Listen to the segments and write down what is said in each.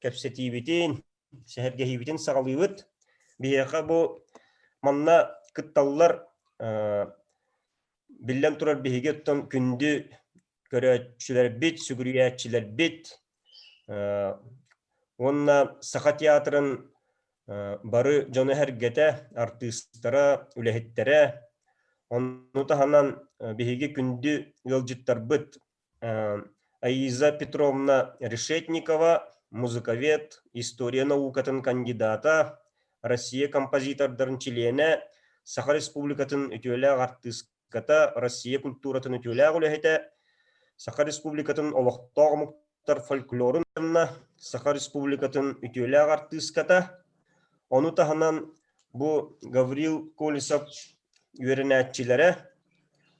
кепсетибитин, сәһәргәһибитин сағалыбыт. Бияқа бу манна кытталлар биллен турар бихигеттон күнді көрәтчілер бит, сүгүрүячилер бит. Онна саха театрын бары жоны хәргәтә артисттара, үләһеттәре. Онну таһанан бихиге күнді ылжыттар бит. Аиза Петровна Решетникова, музыковед, история наукатын кандидата, Россия композитордарын члене, Саха Республикатын үтүөләг артистката, Россия культуратын үтүөләг үләһете, Саха Республикатын олохтоог муктар фольклорын, Саха Республикатын үтүөләг артистката. Ону таһанан бу Гаврил Колесов үйренәтчиләре,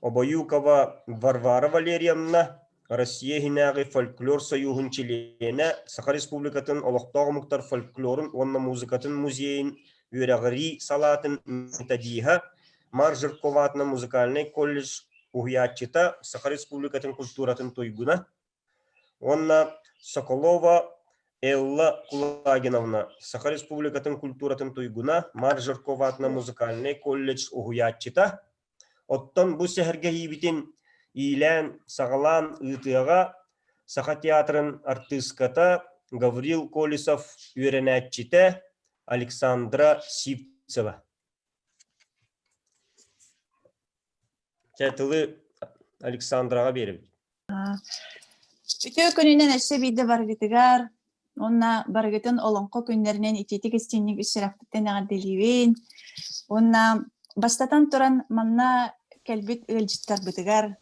Обоюкова Варвара Валерьевна, Россия хинагы фольклор союзун члене, Саха Республикатын олохтоог муктар фольклорын, онна музыкатын музейин үйрәгъри салатын методиха, Маржирковатна музыкальный колледж угуяччыта, Саха Республикатын культуратын тойгуна. Онна Соколова Элла Кулагиновна, Саха Республикатын культуратын тойгуна, Маржирковатна музыкальный колледж угуяччыта. Оттон бу сәһәргәһибитин Илән сағалан ытыға Саха театрын артистката Гаврил Колесов үйренәтчите Александра Сивцева. Тәтілі Александраға беріп. Үтө күнінен әші бейді барғытығар, онна барғытын олонқо күнлерінен итетік істеннік үсірақтықтен ағаделевен, онна бастатан тұран манна кәлбет өлжіттар бұтығар.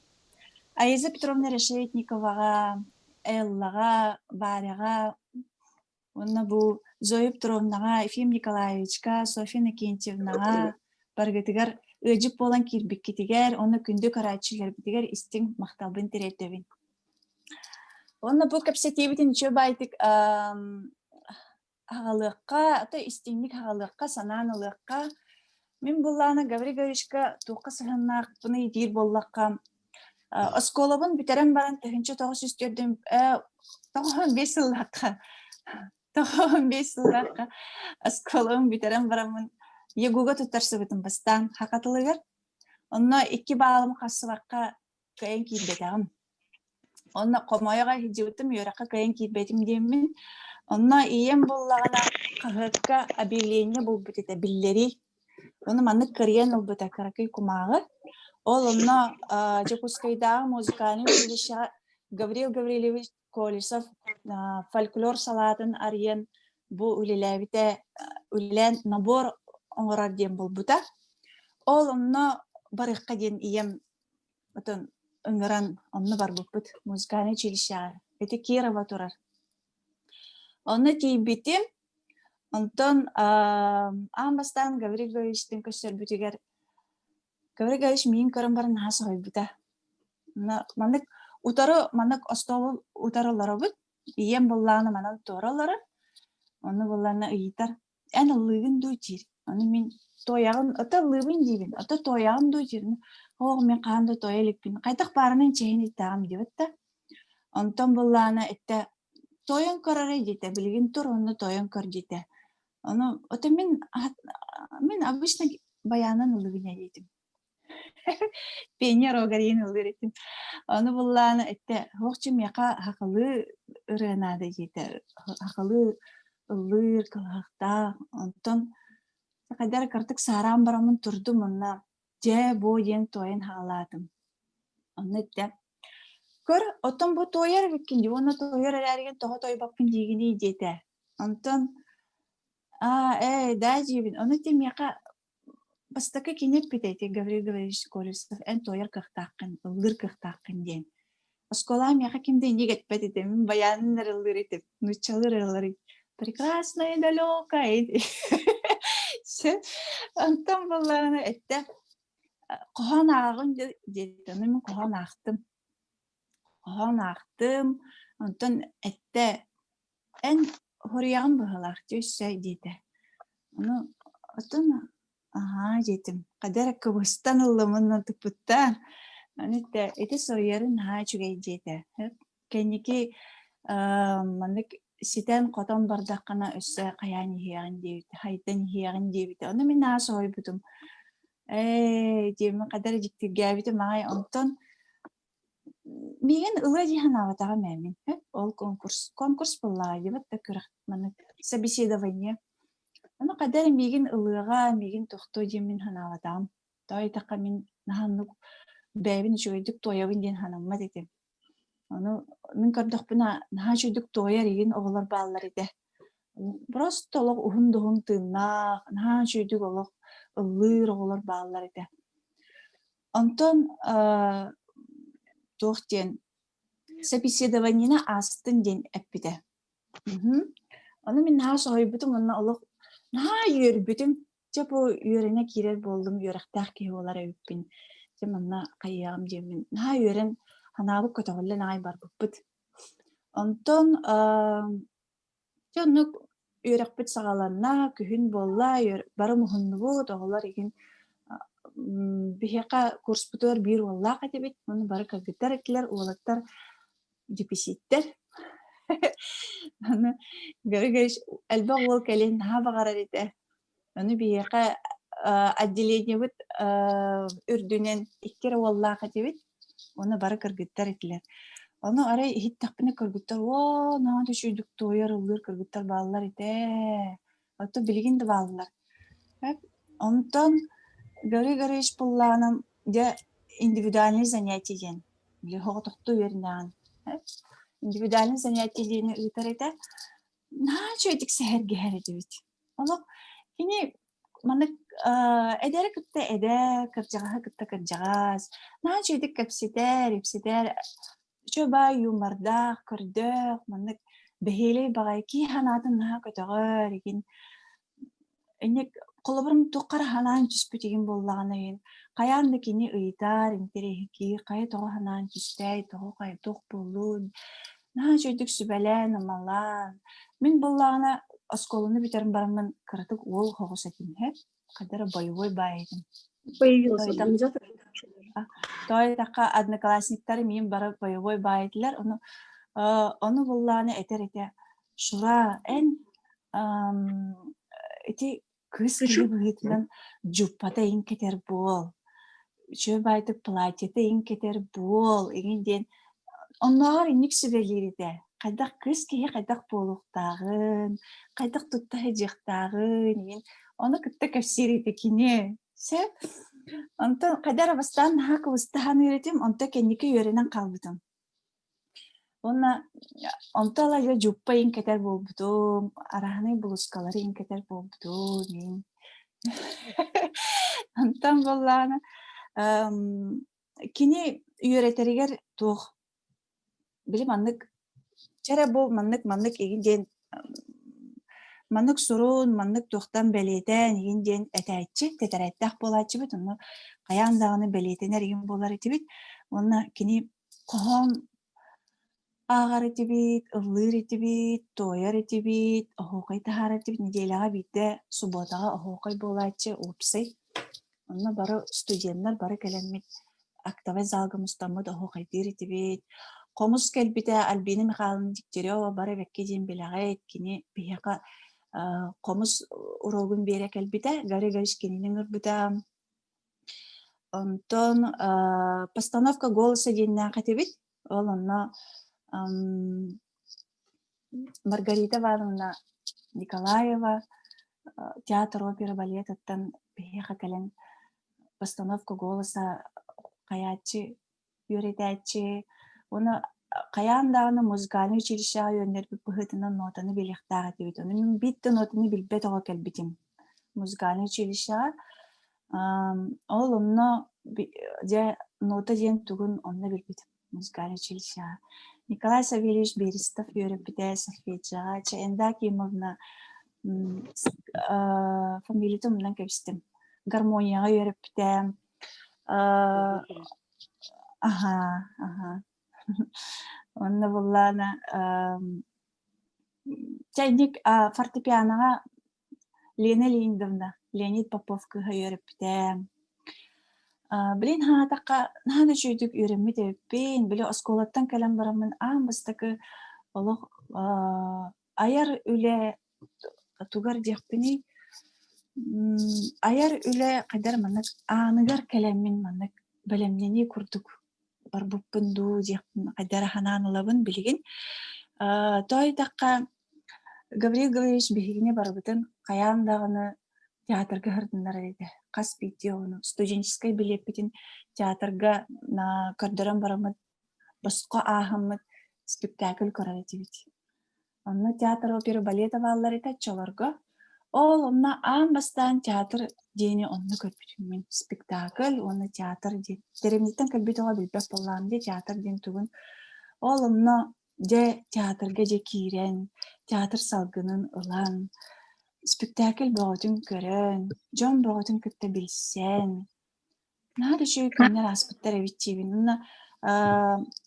Аиза Петровна Решетниковаға, Эллаға, Баряға, онна бұл Зоя Петровнаға, Ефим Николаевичка, Софья Накентьевнаға барғытығар өжіп болан кирбік кетігер, оны күнді қарайчылар бітігер істің мақталбын теретөвін. Онна бұл кәпсетебетін чөп айтық ағалыққа, ата істіңнік ағалыққа, сананылыққа. Мен бұлланы Гаврил Гавришка туққа сығыннақ, бұны едер боллаққа. Осколабын бітерен баран тәхінші тоғыз үстердім, 15 жыллаққа осколабын бітерен барамын егуға тұттарсы бұтын бастан хақатылығыр. Онна 2 бағалым қасываққа көйін кейбетағым. Онна қомайыға хиджибітім, өраққа көйін кейбетім деймін. Онна ием боллағына қағыққа объявление бұл бүтеті білдері. Оны маны кірген ол бұта қарақай құмағы. Ол онна Жекускайдағы музыкальный училищеға Гаврил Гаврилевич Колесов фольклор салатын ариян бұл үлеләбіте үлелән набор оңырар дем бұл бұта. Ол онна барыққа ден ием өңіран онны бар бұл бұт музыкальный училищеға. Эти Кирова тұрар. Онны кейбетім, онтон амбастан Гаврил Гаврилевичтің көстер бүтігер Гаврил Гаврилевич мейін көрін барын хасы қой бұта. Мандық утары, мандық остолы утарылары бұд. Ием боллағына манан торалары. Оны боллағына ұйытар. Ән ұлығын дөйтер. Оны мен тояғын, ұта ұлығын дейбін. Ұта тояғын дөйтер. Оғы мен қағанды тоялықпін. Қайтақ барының чейін еттағым дейбітті. Онтан боллағына әтті тойын көрары дейті. Білген тұр, оны тойын көр дейті. Оны мен обычно баянын ұлығын әдейтім. Пенер огарин ылдырытым. Оны булланы этте хоқчы меқа хақылы ырынады жете. Хақылы ылыр кылақта. Онтон қайдар картык сарам барамын тұрдым онна. Же бо ен тойын халадым. Оны этте. Көр, отон бу тойыр біккенде. Оны тойыр әрген тоғы той бақпын дегені жете. Онтон да жебін. Оны те меқа бастакы кенеп бітейті Гаврил Гаврилевич Колесов ән тойыр қықтақын, ұлғыр қықтақын ден. Осколам яқа кемден егет бәтеді, мен баянын ұрылыр етіп, нұчалыр ұрылыр етіп. Прекрасная и далекая. Антон болағына әтті қоған ағын деді, мен қоған ақтым. Қоған ақтым, антон әтті ән хорияғын бұғылақты өссәй деді. Антон жетім. Қадар көбістан ұлымын тұпыттан. Это сойерін чүгей жете. Кәнеке мандық ситен котон бардаккана өссө каян хиягын дейбит, хайдан хиягын дейбит. Оны мен наасы ойбутум. Деме кадар жиктиргәбите май онтон миген ылы дихан аватага мәмин. Ол конкурс булла дебет та көрәк маны собеседование. Оны кадар миген ылыга, миген тохто демин ханаватам. Той такка мен наханны бәбин жойдук тоябын ден ханамма дедим. Оны мен көрдөхпүнө наха жойдук тояр еген оголор баалар иде. Просто олог ухун тынна, наха жойдук олог ылыр оголор баалар иде. Онтон тохтен собеседованиена астын ден эппиде. Оны мен наха сойбутум, онна олог наха үйөрбүтүм. Жапу үйөрүнө кирер болдум, үйөрөктак ки олар өппин. Жаманна кайягым жемин. Наха үйөрөн ханабы көтөгөллө нагай бар бүппүт. Онтон жонук үйөрөкпүт сагаланна күһүн болла, бары мухуннубу тоголар еген бихека курспутор бир болла катебит. Оны бары кагыттар этилер, уолаттар диписиттер. Оны гөргөш элбе ол келен наха багарар ите. Оны бихека отделение бит үрдүнен иккер болла катебит. Оны бары кыргыттар этилер. Оны арай хиттакпыны кыргыттар. О, наады шүйдүк тояр ылыр кыргыттар баалар ите. Ото билгинди баалар. Онтон гөрі булланым де индивидуальный занятие ден. Биле хоғытықты вернаған. Индивидуальный занятие дені ұйтар ете. Наа чөйдік сәхерге әреді бит. Олық, кені маны эдері күтті эдер, кыржаға күтті кыржағаз. Наа чөйдік кәпсетер, епсетер. Чөбай юмардақ, көрдіқ, маны бәхейлей бағай ки ханатын наа көтіғыр. Энек қолыбырым тоққар ханан түспі деген боллағына ен. Қаянды кені ұйтар, интерехеки, қай тоғы ханан түспәй, тоғы қай тоқ болуын. Наа жөйдік сүбәлән, амалан. Мен боллағына осколыны бітерім барымын кырытық ол хоғыс әтін. Қадары боевой байдым. Той таққа одноклассниктары мен бары боевой байдылар. Оны боллағына әтер-әтер. Шура, ән эти кыз киһи быһыытынан жуппата иң кетер буол. Чö байтык платьета иң кетер буол. Еген ден онноор инник сүбелириде. Кайдак кыз киһи кайдак буолуктаагын, кайдак тутта хыжыктаагын. Оны кытта кэпсириде кине. Сеп. Онтон кайдар абастан наха кыбыстахан үйретим, онто кенники үйренен калбытым. Онтала я жуппа иң кетер болбутум, араханы булускалары иң кетер болбутум. Онтан болланы кини үйретеригер тух. Били маннык чара бол маннык еген ден маннык сурун, маннык тухтан белетен еген ден этәйтчи, тетерәттәк болачы бит, оны каяндагыны белетенер еген болар итибит. Онна кини кохом ағар етебет, ылыр етебет, тояр етебет, оғуқай тахар етебет, неделяға бейді субботаға оғуқай болайчы опсай. Онна бары студенттер бары кәлемет актовай залға мұстамыд оғуқай дер етебет. Қомыз кәлбеті Альбина Михайловна Дегтярева бары бәкке ден біліға еткені бейіға қомыз урогын бере кәлбеті, гәрі-гәріш кененің ұрбыта. Онтон постановка голоса деннен қатебет. Ол онна Маргарита Ивановна Николаева театр, опера, балет оттан бейха кален постановка голоса каячы, юретячы. Оны каяндағыны музыкальный училищеға йөнер бігітінің нотаны белектаға дебет. Оны мен битті нотаны білбет оға кәлбетім музыкальный училищеға. Ол онына нота ден түгін онына білбетім музыкальный училищеға. Николай Савельевич Берестов үйреппіде Софиджаға, Чаенда Кимовна фамилия томынан көпістім. Гармонияға үйреппіде. Онна боллана чайник фортепианоға Лена Леонидовна, Леонид Поповкаға үйреппіде. Білін ханатаққа наны жүйдік үйренмеді өппен, білі осколаттан кәлем барамын, бастықы олық аяр үле тугар дияхпини аяр үле кайдар маннык аныгар келемин маннык белемнени курдук барбуппун дуу дияхпин кайдар ханаанылабын билигин той такка Гавриил Гаврилович бихигине барбытын каян дагыны театрга хырдындар эди. Кас бити ону студенческий билеппитин театрга на көрдөрөн барамыт боско аахамыт спектакль көрөр этибит. Онна театр опера балета баллар эта чолорго. Ол онна аан бастан театр дени онну көрбүтүм мен спектакль онна театр ди. Теремниттен көлбүт ога билбеп боллам ди театр ден тугун. Ол онна де театрга же кирен, театр салгынын ылан, спектакль боғытын көрөн, жон боғытын күтті білсен. Нады шөй күннер аспыттар әвитчебін.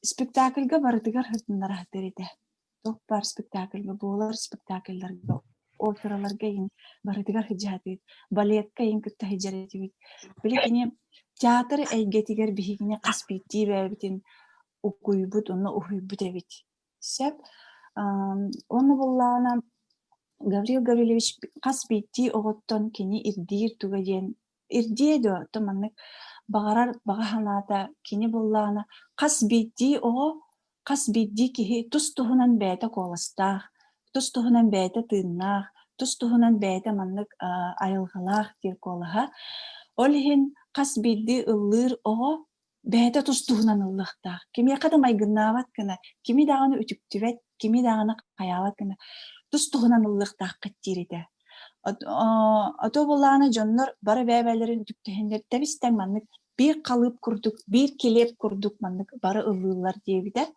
Спектакльга барытыгар хыртындар ахтыр еді. Тоқ бар спектакльга, болар спектакльларга, операларга ен барытыгар хыджаты, балетка ен күтті хыджары еді. Білі театр әйгетігер бігіне қаспетті бәбітін укуйбут, онна ухуйбут әбит. Сәп, оны боллағына Гавриил Гаврилович қас бетті оғыттон кені ирдиир туға ден. Ирдие дөй, томаннык бағарар бағаханата кені боллағына қас бетті оғы, қас бетті кеге тұс тұхынан бәйті қолыстақ, тұс тұхынан бәйті тыыннақ, тұс тұхынан бәйті маннык айылғалақ дер қолыға. Олхин қас бетті ыллыр оғы бәйті тұс тұхынан ыллықтақ. Кеме қадам айгыннават кіна, кеме дағаны үтіктівет, кеме дағаны қаяват кіна. Тус туһунан ыллыктаах каттиирите. Ото буллааны дьоннор бары бәбәлерин түктөһүндөр тебистен маннык бир калып курдук, бир келеп курдук маннык бары ыллыылар диебите.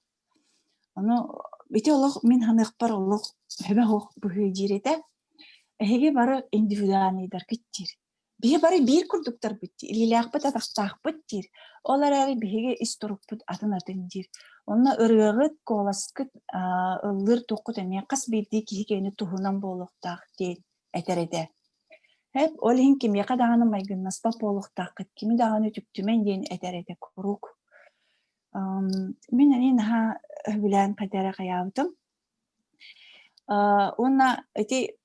Ону бите олох мин ханыхпар олох хөбө хох бүһү дирете. Эһиге бары индивидуальныйдар киттир. Бие бары бир курдуктар битти. Илилаахпыт атактаахпыт дир. Олар әри биһиге исторукпут атын дир. Онна ырыгыт коласкыт ыллыр тоққут эме қас бирди кихикени туһунан болуқтақ дейін әтереде. Хеп олхин кеме қадағаны майгыннаспа болуқтақ кеми дағаны түптімен дейін әтереде курук. Мен әнен ха білән қадары қаябытым. Онна әте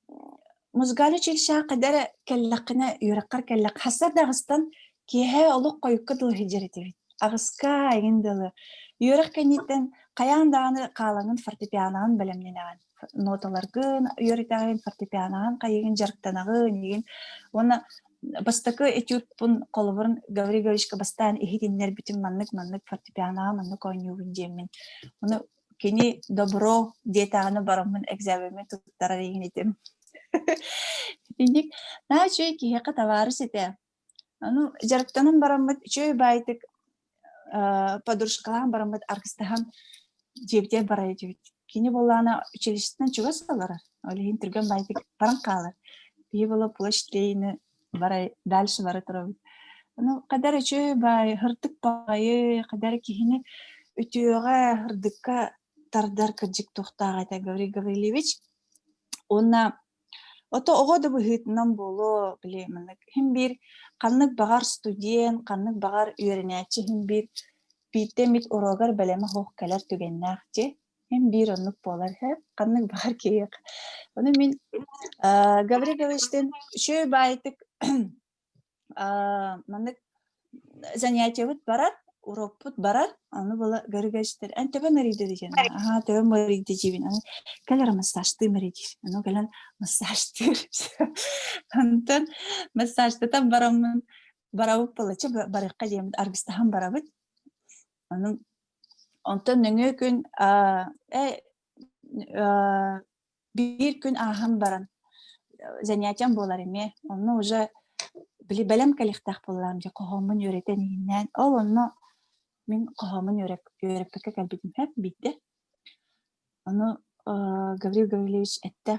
музыкалы челша қадары кәллақына үйраққар кәллақ. Хасар дағыстан кеhe олық қойыққы дылы хеджеретевит. Ағысқа айындылы. Үйрек кәнеттен қаян дағаны қалаңын фортепианағын білімненаған. Ноталарғын, үйретағын фортепианағын, қайығын жарықтанағын, еген. Оны бастықы этюд бұн қолыбырын Гавриил Гавриловичка бастан ехетінлер бітім маннык фортепианағын, маннык ойнуғын деймін. Оны кені добро детағыны барымын экзаменмен тұттара деген етім. Дендік, на чөй кеқі таварыс еті. Жарықтанын барымын чөй байтық подружкалан барамыт аргыстахан жебде барай жебет. Кини боллана училищетен чуга салар. Олин түрген байтык баран калар. Бие боло площадейни барай дальше бары турабыт. Ну кадар чөй бай хырдык байы, кадар кихини үтүөгө хырдыкка тардар кыржык тохтага айта Гавриил Гаврилович. Онна ото ого да быхытынан боло билемин. Хим бир каннык багар студент, каннык багар үйренәчи хим бир битемит орогар белеме хох келер түгеннәхти. Хим бир оннук болар хеп, каннык багар кеек. Оны мен Гавриил Гавриловичтен шөй байтык маннык занятие бут барар, урок бут барар, аны бола Гавриил ан төбөн ыриде деген. Төбөн ыриде жибин. Келер массажды мэридир. Аны келен массаждыр. Антон массажды там барамын. Барабыт болачы барыққа деймін. Аргыстахан барабыт. Антон нөңе күн bir gün aham baran занятиям болар эме. Onu уже билем калихтах боллам же кохомун öğreteninden. Ол onu мен кохомун öğretpeke kalbitim hep bitti. Onu Гавриил Гаврилович etти.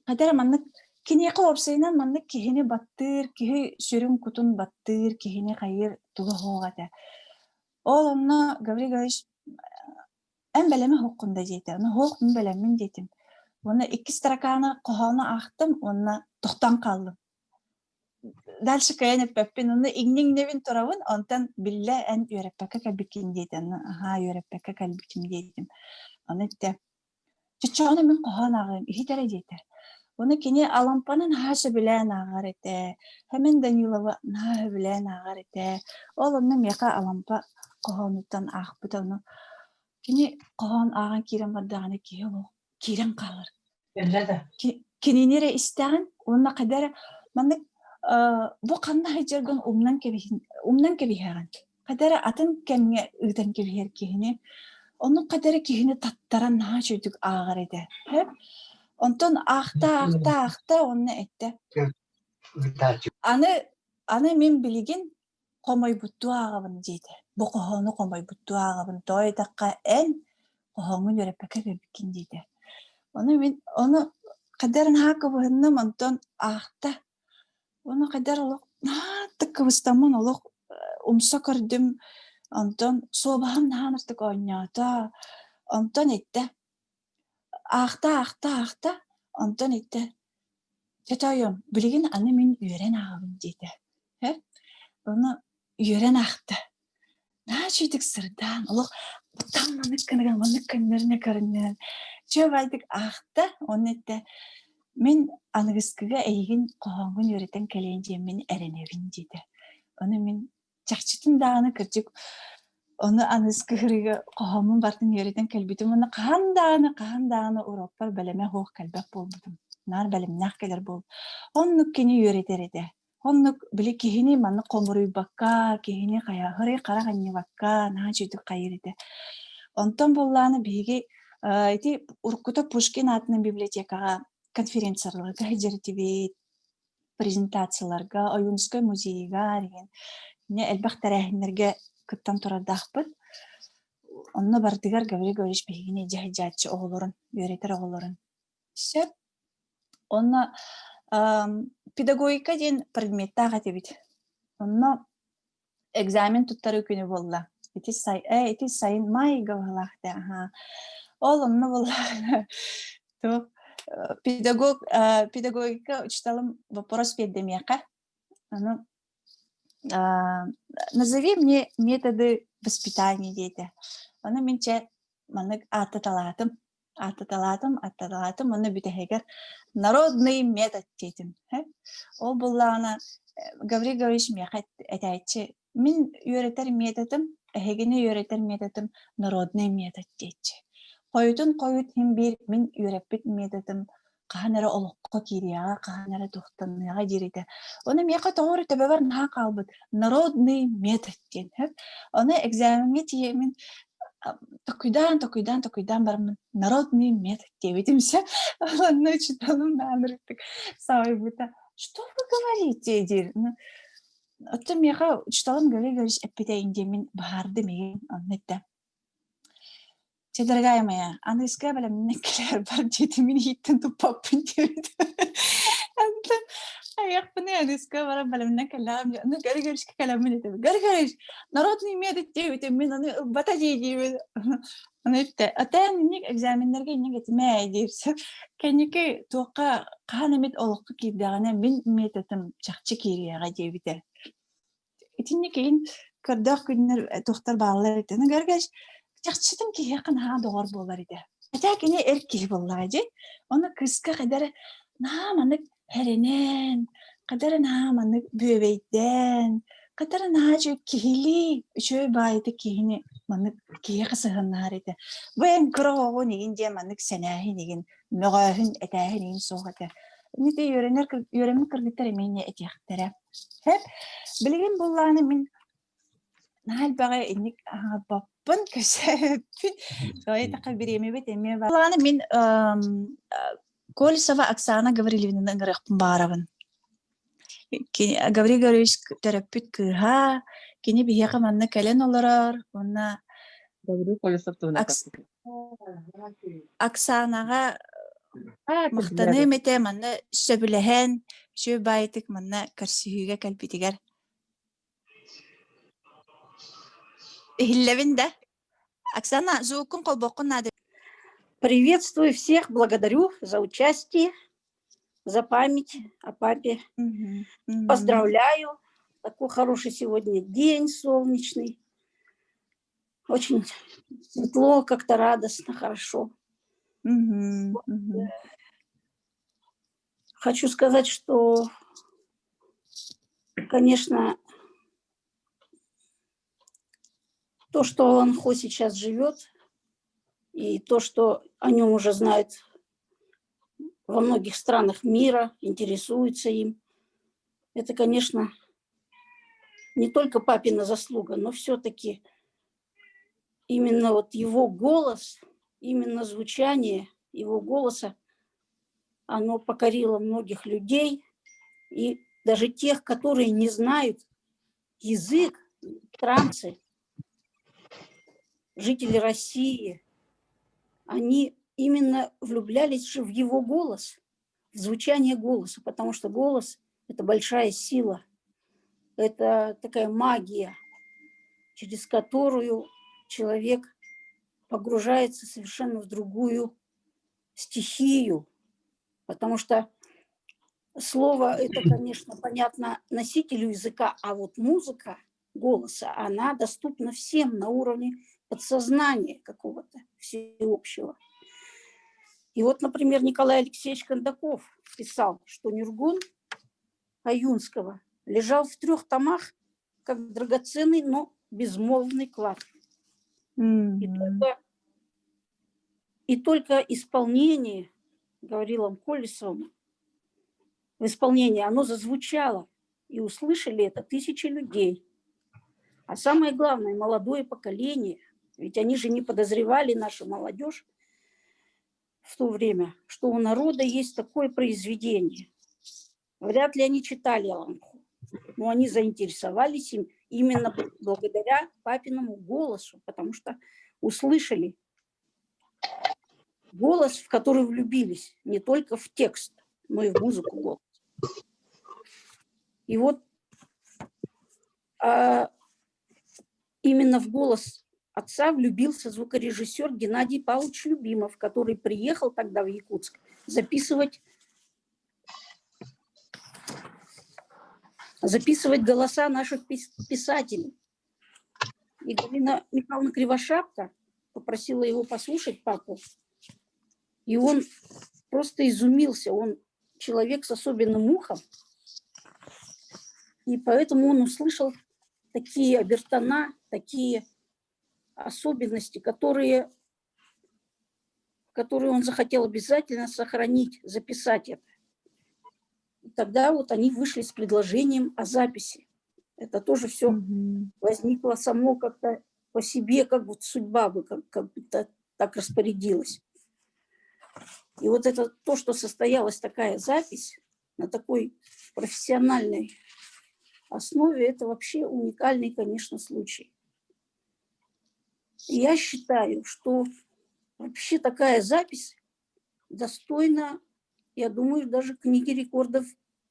Kadar manlık kini qopsaynan manlık kihini battır, kihi sürüm kutun battır, kihini hayır tuğu hoğada. Ол onu Гавриил Гаврилович en beleme hokkunda jeydi. Onu hoq mun belemin jeydim. Onu iki strakana kohana aktım, onu tohtan kaldım. Дальше кайнып пеппин, onu игнин невин торавын, ondan bille en öğretpeke kalbikin jeydi. Aha öğretpeke kalbikim jeydim. Onu etti. Чочоны мен кохан агым ихитере дейте. Оны кини алампанын хашы билен агар ете. Hemen Данилова наһы билен агар ете. Ол онны мека алампа кохонуттан ахпыт оны. Кини кохан аган кирен бардаганы кие ол кирен калыр. Кининере истәгән, онна кадәр мандык бу канна хәҗәргән умнан кебиһәгән. Кадәр атын кемгә үтән кебиһәр киһине. Onun kadar kihini tattaran ha çocuk ağır ede. Hep. Ondan ahta onu etti. Anı min bilgin komay buttu ağabını deydi. Bu kohonu komay buttu ağabını. Doy dakika en kohonu göre peke bebikin deydi. Onu kadarın hakkı buhannım ondan ahta. Onu kadar oluk tıkkıvıstamın oluk umsa kırdım. Ondan sobahım nahanırtık oynayada. Ondan etti. Ahta. Ondan etti. Tetayım, bilgin anne min yüren ağabın dedi. Hep. Onu yüren ahtı. Ne çeydik sırdan. Oluk, tam manık kınırına karınlar. Çöbaydık ahtı. Onu etti. Min anıgıskıga eğin kohongun yüreten keleyince min erenevin dedi. Onu min çakçıtın dağını kırcık. Onu anıskıgırıga kohongun bartın yüreten kelbitim. Onu kahan dağını Avrupa beleme hoğ kelbek boldum. Nar belimnaq keler bol. Onnuk kini yürüter ede. Onnuk bile kihini manı komuruy bakka, kihini kaya hırı kara ganyi bakka, naha çüydük kayır ede. Ondan bollağını bigi, iti Urkuta Pushkin adının bibliotekaga konferensiyalarga hijretibi, prezentatsiyalarga, Oyunskoy muzeyiga, ne elbaq tarahinlerge kıttan turadaqpıt. Onna bardigar gavri gavriş bigini jahijatçı oğulurun, yürüter oğulurun. Söp. Онна педагогика ден предметтага тебит. Онна экзамен туттары күнү болла. Эти сайын май гавалахта. Ол онна болла. То педагогика учталым вопрос педемияка. Назови мне методы воспитания дети. Она менче манык Атталатым, оны бүтәһегер народный метод дейтім. Ол бұллағына Гаврий Гаврич мияқат әтәйтші. Мен үйретер методым, әхегіне үйретер методым народный метод дейтші. Қойытын хем бір мен үйреппет методым қағанары олыққа керияға, қағанары тоқтаныға дереті. Оны мияқат оғыры төбе бар наға қалбыд. Народный метод дейін. Оны экзаменге тиемін Токуйдан бармын. Народный метод девитимся. Ладно, читалым нанырыктык. Савай бута. Что вы говорите, дир? Отто меха читалым говоришь, эппетейн демин барды меген аннетта. Че, дорогая моя, английская бәлем некелер бар дети мен хиттен тупаппын девит. Аяқ бұны английская бара бәлемнен кәлем. Аны гәргәріш кәлемін етіп. Гәргәріш, народный метод девит, мен аны бата дейдейбі. Аны өтті. Атайын нек экзаменлерге нек етіме әйдейбісі. Кәнеке тоққа қаған емет олыққы кейдіғана мен методым жақчы керияға дейбіді. Етіне кейін көрдіқ күнлер тоқтар бағылар еді. Аны гәргәріш, жақчыдың кейеқін ға доғар болар еді. Атайын әрк кей болар еді. Оны кызға қайдары наманық Herenen, kadar namanı büyüveyden, kadar nacı kihili, şöyle baydı kihini manık kiye kısıhınlar edi. Ben kırağın igince manık senahin igin, müğahın etahin igin soğadı. Nide yöremin kırgıtlar emeyne etiyakları. Hep bilgin bullağını min nahal bağı innik babın kösepin. Şöyle takıl bir yemeği emeye var. Bullağını min Колесова Оксана Гаврилевна грехпын барабын. Гаврий Гаврилович терапевт кыха, кини бияка манна кален олорор, онна Оксанага мактаны мете манна сөбүлэһэн, сөө байтык манна карсыйга калбитигер. Хиллевин да. Оксана зуукун колбокун нады. Приветствую всех, благодарю за участие, за память о папе. Поздравляю. Такой хороший сегодня день солнечный. Очень светло, как-то радостно, хорошо. Мгм, мгм. Хочу сказать, что, конечно, то, что Алан Хо сейчас живет, и то, что о нем уже знают во многих странах мира, интересуются им, это, конечно, не только папина заслуга, но все-таки именно вот его голос, именно звучание его голоса, оно покорило многих людей, и даже тех, которые не знают язык, трансы, жители России, они именно влюблялись же в его голос, в звучание голоса, потому что голос – это большая сила, это такая магия, через которую человек погружается совершенно в другую стихию, потому что слово – это, конечно, понятно носителю языка, а вот музыка голоса, она доступна всем на уровне подсознания какого-то всеобщего. И вот, например, Николай Алексеевич Кондаков писал, что Нюргун Аюнского лежал в 3 томах, как драгоценный, но безмолвный клад. Мгм. И только исполнение, говорил он Колесову, в исполнении оно зазвучало, и услышали это тысячи людей. А самое главное, молодое поколение, ведь они же не подозревали, наша молодежь, в то время, что у народа есть такое произведение. Вряд ли они читали Алан Хо, но они заинтересовались им именно благодаря папиному голосу, потому что услышали голос, в который влюбились, не только в текст, но и в музыку голоса. И вот именно в голос отца влюбился звукорежиссер Геннадий Павлович Любимов, который приехал тогда в Якутск записывать голоса наших писателей. И Галина Михайловна Кривошапка попросила его послушать папу, и он просто изумился. Он человек с особенным ухом, и поэтому он услышал такие обертона, такие особенности, которые он захотел обязательно сохранить, записать это. И тогда вот они вышли с предложением о записи. Это тоже все возникло само как-то по себе, как вот судьба бы как будто так распорядилась. И вот это то, что состоялась такая запись на такой профессиональной основе, это вообще уникальный, конечно, случай. И я считаю, что вообще такая запись достойна, я думаю, даже книги рекордов,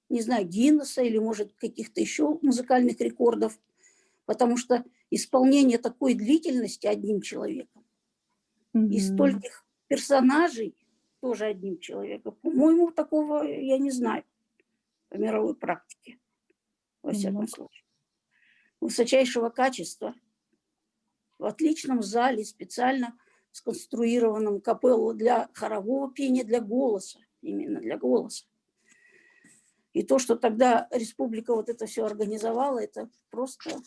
не знаю, Гиннесса или, может, каких-то еще музыкальных рекордов, потому что исполнение такой длительности одним человеком и стольких персонажей тоже одним человеком, по-моему, такого я не знаю по мировой практике, во всяком случае. Высочайшего качества, в отличном зале, специально сконструированном капеллу для хорового пения, для голоса, именно для голоса. И то, что тогда республика вот это все организовала, это просто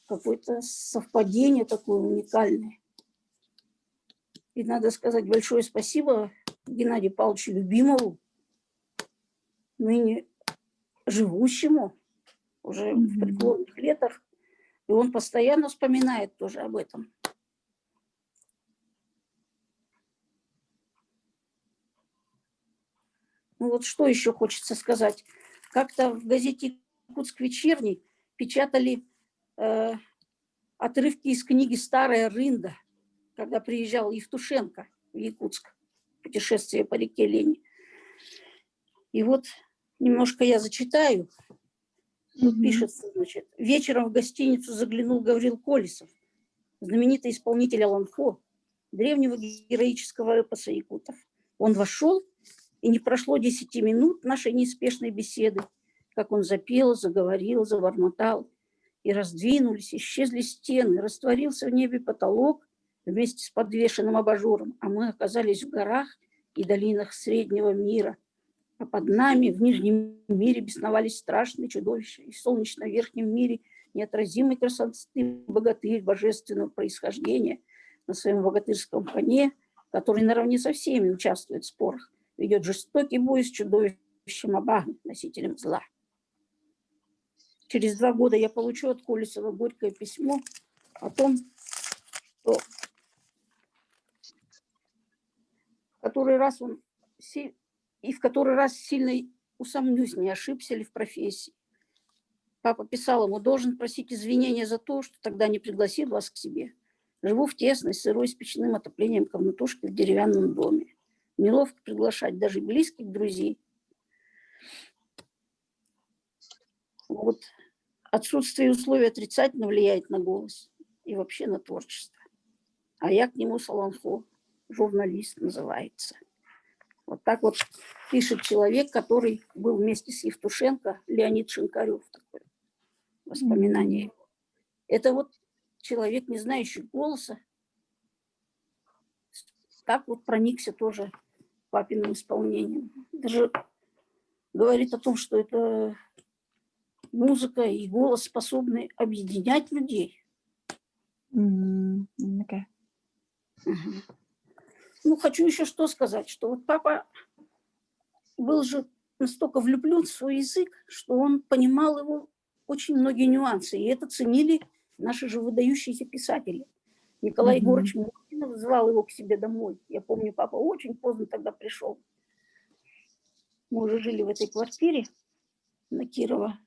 какое-то совпадение такое уникальное. И надо сказать большое спасибо Геннадию Павловичу Любимову, ныне живущему уже в преклонных летах. И он постоянно вспоминает тоже об этом. Ну вот что еще хочется сказать. Как-то в газете «Якутск вечерний» печатали отрывки из книги «Старая рында», когда приезжал Евтушенко в Якутск, путешествие по реке Лени. И вот немножко я зачитаю. Тут пишется, значит, вечером в гостиницу заглянул Гаврил Колесов, знаменитый исполнитель Алан Хо, древнего героического эпоса якутов. Он вошел, и не прошло 10 минут нашей неспешной беседы, как он запел, заговорил, забормотал, и раздвинулись, исчезли стены, растворился в небе потолок вместе с подвешенным абажуром, а мы оказались в горах и долинах среднего мира. А под нами в нижнем мире бесновались страшные чудовища, и в солнечном верхнем мире неотразимой красоты богатырь божественного происхождения на своем богатырском коне, который наравне со всеми участвует в спорах, ведет жестокий бой с чудовищем Абага, носителем зла. Через 2 года я получу от Колесова горькое письмо о том, что в который раз сильно усомнюсь, не ошибся ли в профессии. Папа писал ему: должен просить извинения за то, что тогда не пригласил вас к себе. Живу в тесной, сырой, с печным отоплением комнатушке в деревянном доме. Неловко приглашать даже близких друзей. Вот отсутствие условий отрицательно влияет на голос и вообще на творчество. А я к нему Солонхо, журналист называется. Вот так вот пишет человек, который был вместе с Евтушенко, Леонид Шинкарев, такое воспоминание. Это вот человек, не знающий голоса, так вот проникся тоже папиным исполнением. Даже говорит о том, что это музыка и голос способны объединять людей. Okay. Ну, хочу еще что сказать, что вот папа был же настолько влюблен в свой язык, что он понимал его очень многие нюансы, и это ценили наши же выдающиеся писатели. Николай Егорович Мухинов звал его к себе домой. Я помню, папа очень поздно тогда пришел. Мы уже жили в этой квартире на Кирова.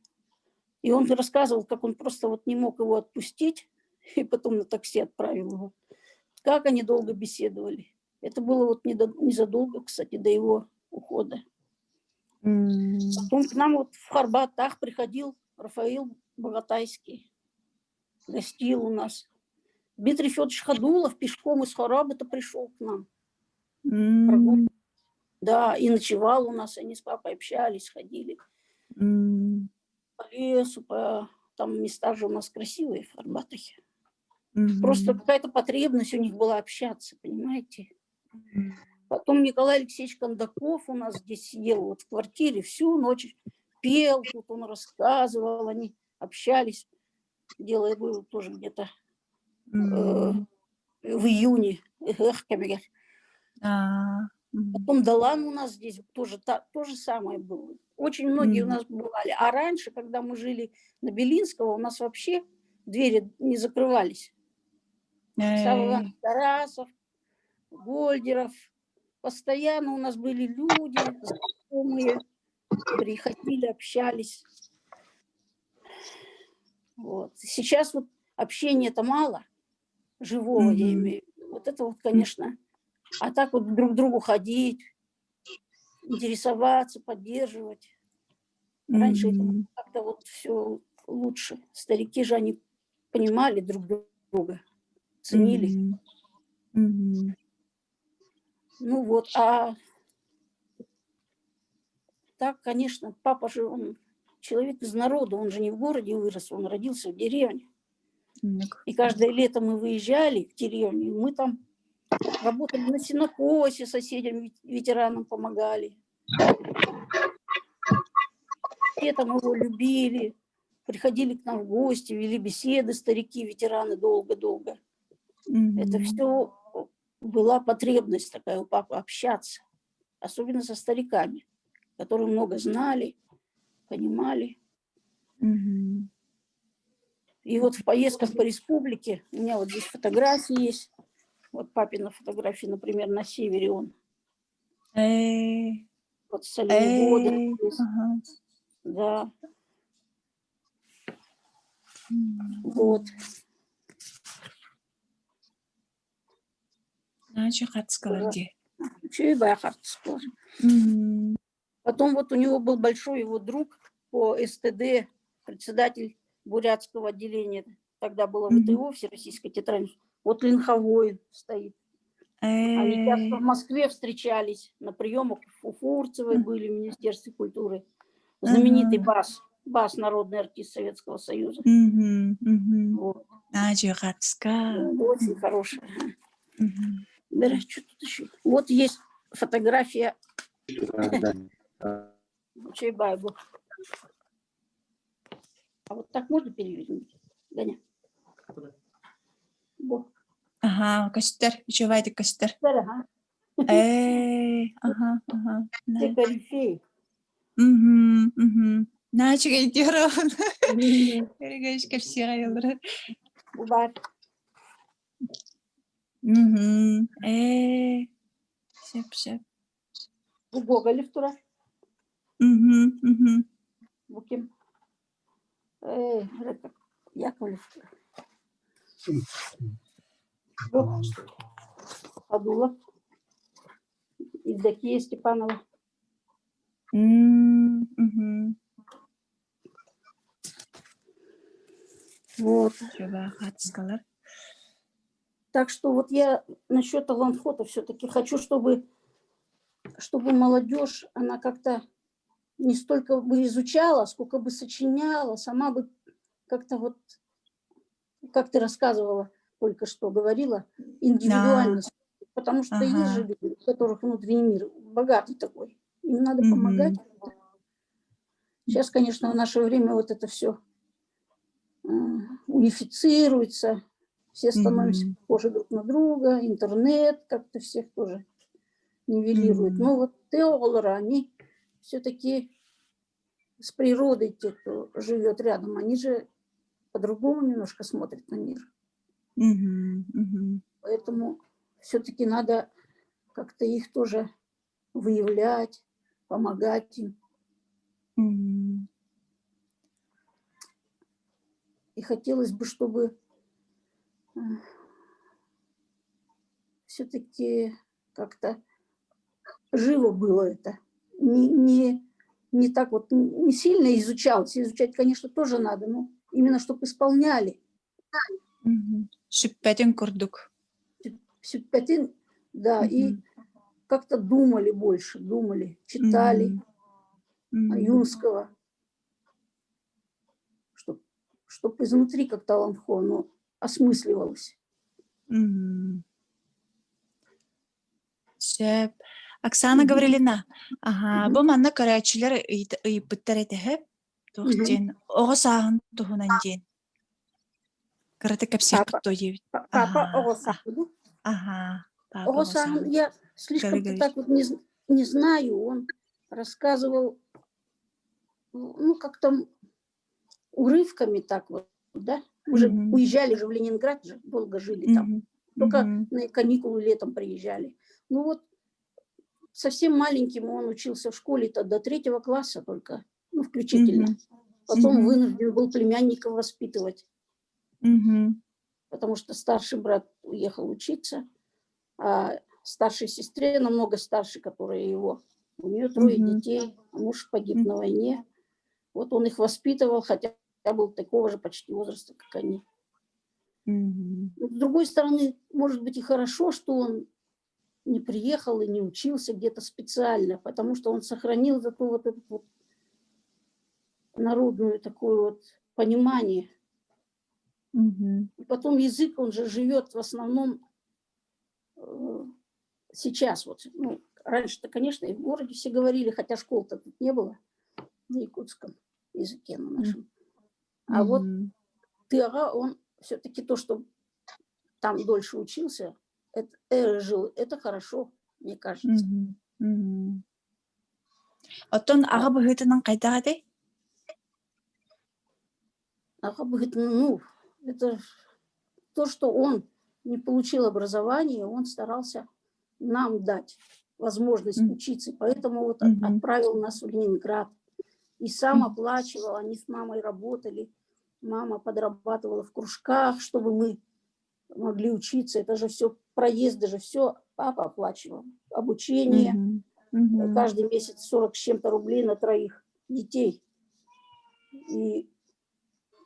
И он рассказывал, как он просто вот не мог его отпустить, и потом на такси отправил его. Как они долго беседовали. Это было вот незадолго, кстати, до его ухода. Потом к нам вот в Харбатах приходил Рафаил Богатайский. Гостил у нас. Дмитрий Федорович Ходулов пешком из Хараба-то пришел к нам. Да, и ночевал у нас. Они с папой общались, ходили. По лесу, там места же у нас красивые в Арбатахе. Просто какая-то потребность у них была общаться, понимаете? Потом Николай Алексеевич Кондаков у нас здесь сидел вот в квартире всю ночь, пел, тут он рассказывал, они общались. Дело было тоже где-то в июне. Потом Далан у нас здесь тоже то же самое было. Очень многие у нас бывали. А раньше, когда мы жили на Белинского, у нас вообще двери не закрывались. Сам Иван Тарасов, Гольдеров. Постоянно у нас были люди, знакомые, приходили, общались. Вот. Сейчас вот общения-то мало, живого, я имею в виду. Вот это вот, конечно. А так вот друг к другу ходить, интересоваться, поддерживать. Раньше это было как-то вот все лучше. Старики же, они понимали друг друга, ценили. Ну вот, а так, конечно, папа же, он человек из народа, он же не в городе вырос, он родился в деревне. И каждое лето мы выезжали в деревню, и мы там работали на сенокосе, соседям, ветеранам помогали. Все там его любили, приходили к нам в гости, вели беседы, старики, ветераны долго-долго. Это все была потребность такая у папы общаться, особенно со стариками, которые много знали, понимали. И вот в поездках по республике, у меня вот здесь фотографии есть, вот папина фотография, например, на севере он. Вот соленый воды. Да. Вот. Потом вот у него был большой его друг по СТД, председатель бурятского отделения. Тогда было ВТО, Всероссийская тетрадь. Вот Ленховой стоит. Они часто в Москве встречались, на приемах у Фурцевой были в Министерстве культуры. Знаменитый бас народный артист Советского Союза. Вот. Очень хороший. Что тут еще? Вот есть фотография Чайбаеву. А вот так можно перевернуть? Даня? Вот. Ага, костер, чувайте костер. Ага. Ага, ага. Все корифеи. Начали идёт. Мгм. Эргэж капсира ялдыр. Бар. Шеп. У Гоголя в тура. Буким. Это Яковлев. Адулов. Евдокия Степанова. Вот. Так что вот я насчет талант-фото все-таки хочу, чтобы молодежь, она как-то не столько бы изучала, сколько бы сочиняла, сама бы как-то вот, как ты рассказывала только что, говорила, индивидуальность. Потому что есть же люди, у которых внутренний мир богатый такой. Им надо помогать. Сейчас, конечно, в наше время вот это все унифицируется, все становимся похожи друг на друга, интернет как-то всех тоже нивелирует. Но вот теолоры, они все-таки с природой, те, кто живет рядом, они же по-другому немножко смотрят на мир. Поэтому все-таки надо как-то их тоже выявлять, помогать им. И хотелось бы, чтобы все-таки как-то живо было это. Не так вот, не сильно изучалось. Изучать, конечно, тоже надо, но именно чтобы исполняли. Шиппетин курдук. Шиппетин, да, и как-то думали больше, читали Юнского, чтобы изнутри как талант-хо, оно осмысливалось. Шеп. Оксана Гаврилина. Ага, бу манна көрәчиләр ыйпыттар этеһеп, тухтин, огысагын тухунан. Карате капсир тойевит. Папа Огосану. Ага. Огосану я слишком так вот не знаю. Он рассказывал, ну, как-то урывками так вот, да? Мы же уезжали же в Ленинград, же долго жили там. Только на каникулы летом приезжали. Ну вот совсем маленьким он учился в школе-то до 3 класса только, ну, включительно. Потом вынужден был племянников воспитывать. Потому что старший брат уехал учиться, а старшей сестре, намного старше, которая его, у нее 3 детей, а муж погиб на войне. Вот он их воспитывал, хотя был такого же почти возраста, как они. С другой стороны, может быть и хорошо, что он не приехал и не учился где-то специально, потому что он сохранил зато вот это вот народное такое вот понимание. И потом язык, он же живет в основном сейчас. Вот, ну, раньше-то, конечно, и в городе все говорили, хотя школ-то тут не было на якутском языке на нашем. А вот Тыага, он все-таки то, что там дольше учился, жил, это хорошо, мне кажется. Оттон ага быгытынан кайдагады? Ага, ну, это то, что он не получил образование, он старался нам дать возможность учиться. Поэтому вот отправил нас в Ленинград. И сам оплачивал, они с мамой работали. Мама подрабатывала в кружках, чтобы мы могли учиться. Это же все, проезды же все папа оплачивал. Обучение. Каждый месяц 40 с чем-то рублей на 3 детей. И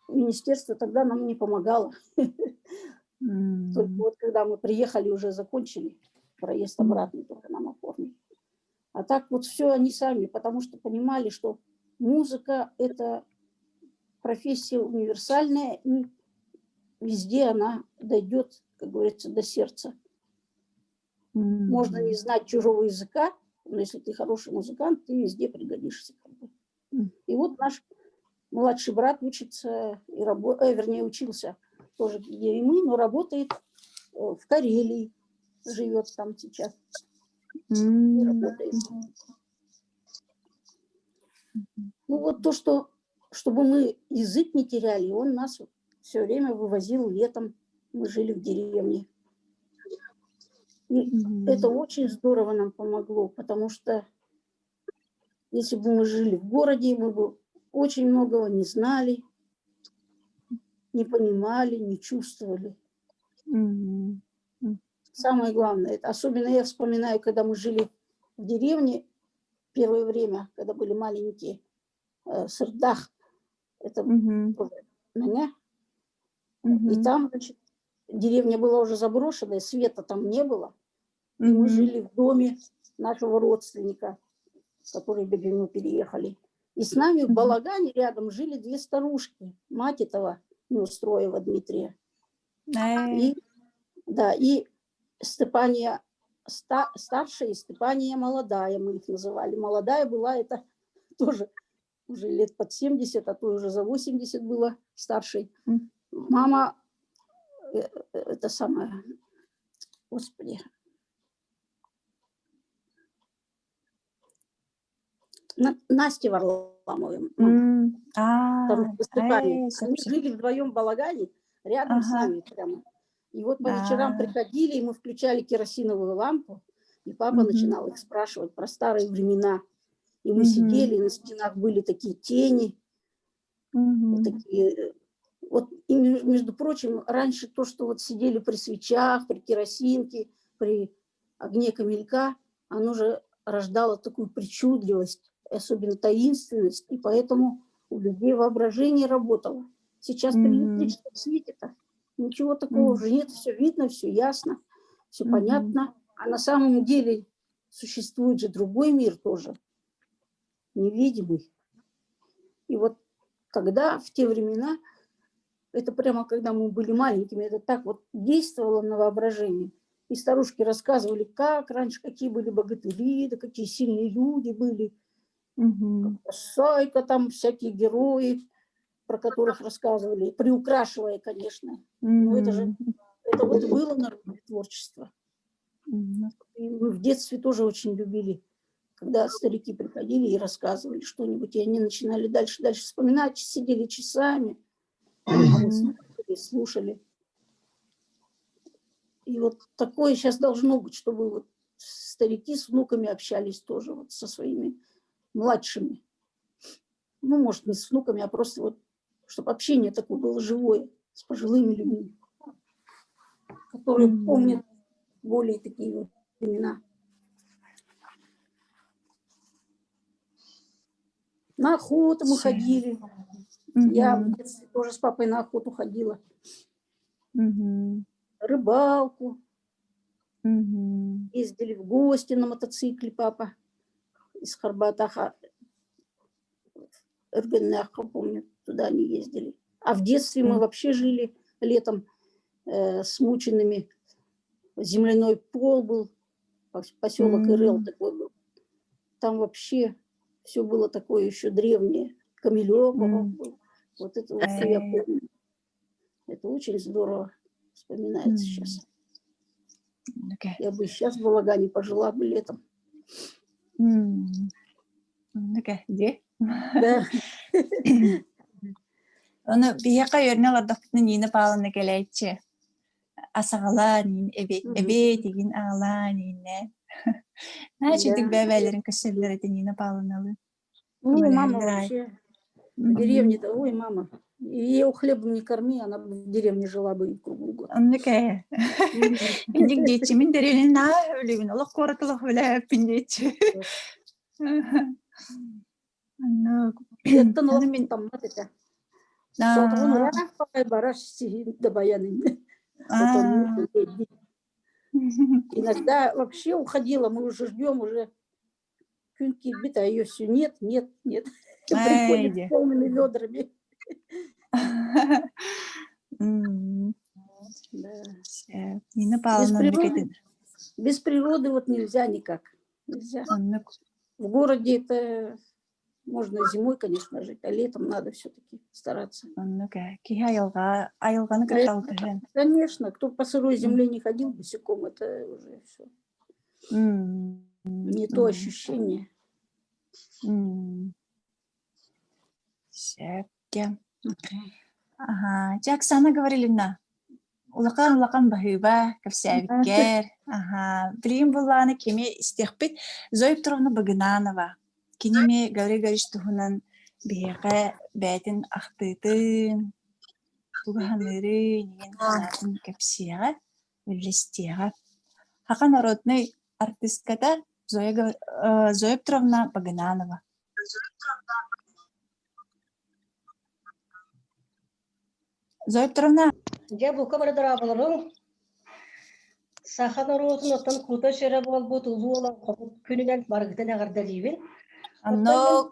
министерство тогда нам не помогало. Только вот когда мы приехали, уже закончили, проезд обратный только нам оформили. А так вот все они сами, потому что понимали, что музыка – это профессия универсальная, и везде она дойдет, как говорится, до сердца. Можно не знать чужого языка, но если ты хороший музыкант, ты везде пригодишься. И вот наш младший брат учится, вернее, учился тоже где и мы, но работает в Карелии, живет там сейчас. И работает. Ну вот то, что, чтобы мы язык не теряли, он нас все время вывозил летом. Мы жили в деревне. И это очень здорово нам помогло, потому что если бы мы жили в городе, мы бы очень многого не знали, не понимали, не чувствовали. Самое главное, это особенно я вспоминаю, когда мы жили в деревне первое время, когда были маленькие, Сырдах, это меня. И там, значит, деревня была уже заброшенная, света там не было. И мы жили в доме нашего родственника, которые в деревню переехали. И с нами в балагане рядом жили две старушки. Мать этого Неустроева Дмитрия. И, да, и Степания старшая и Степания молодая, мы их называли. Молодая была это тоже уже лет под 70, а то уже за 80 было старшей. Мама, это самое, господи, Настя Варламовой, Степания. Они жили вдвоем в балагане, рядом с нами прямо. И вот по вечерам приходили, и мы включали керосиновую лампу, и папа начинал их спрашивать про старые времена. И мы сидели, и на стенах были такие тени. Вот такие. Вот, и, между прочим, раньше то, что вот сидели при свечах, при керосинке, при огне камелька, оно же рождало такую причудливость, особенно таинственность, и поэтому у людей воображение работало. Сейчас при электрическом свете-то ничего такого уже нет, все видно, все ясно, все понятно. А на самом деле существует же другой мир тоже, невидимый. И вот когда в те времена, это прямо когда мы были маленькими, это так вот действовало на воображение. И старушки рассказывали, как раньше, какие были богатыри, да какие сильные люди были. Сайка, там всякие герои, про которых рассказывали, приукрашивая, конечно. Но это же, это вот было народное творчество. И мы в детстве тоже очень любили, когда старики приходили и рассказывали что-нибудь, и они начинали дальше вспоминать, сидели часами, а мы слушали. И вот такое сейчас должно быть, чтобы вот старики с внуками общались тоже вот со своими младшими. Ну, может, не с внуками, а просто вот, чтобы общение такое было живое с пожилыми людьми, которые помнят более такие вот времена. На охоту мы ходили. Я в детстве тоже с папой на охоту ходила. Рыбалку. Ездили в гости на мотоцикле, папа из Харбатаха. Эргенляха, помню, туда они ездили. А в детстве мы вообще жили летом смученными. Земляной пол был, поселок Ирел такой был. Там вообще все было такое еще древнее. Камелёва был. Вот это вот все я помню. Это очень здорово вспоминается сейчас. Я бы сейчас в Балагане пожила бы летом. Да. Оны бияка йөрнө ладыктын нини паланы келечи. Асагалан, эбе деген агалан ине. Начи дик бәбәләрен көсәләр ите нини паланалы. Ну, мама вообще в деревне-то, ой, мама. Ее хлебом не корми, она в деревне жила бы круглый год. Онныкая. Индик дети мен деревне на өлүгүн олох коратылык беле пиндечи. Это ну там вот это. Сотон рахпай бараш сигин да баяны. Иногда вообще уходила, мы уже ждем, уже кюнки бита, а ее все нет. Приходит с полными ведрами. Без природы вот нельзя никак. Нельзя. Оннук. В городе это можно зимой, конечно, жить, а летом надо все-таки стараться. Оннук. Ки айылганы кытталтыһын. Конечно, кто по сырой земле не ходил босиком, это уже все. Не то ощущение. Шепке. Ага. Оксана говорили на. Улақан бахыба, кавсябиккер. Ага. Блин буланы кеме истехпит. Зоя Петровна Багананова. Кинеме Гаврилий Гаврилович Тухунан беге бәтин ахтытын. Туганыры неген халатын кавсияга. Үлестияга. Хака народный артистката Зоя Петровна Багананова. Зоя Петровна. Я бука бардара болорун. Сахан оротун оттан кута шере болбут улуола күнүнөн баргытын агардалибин. Анно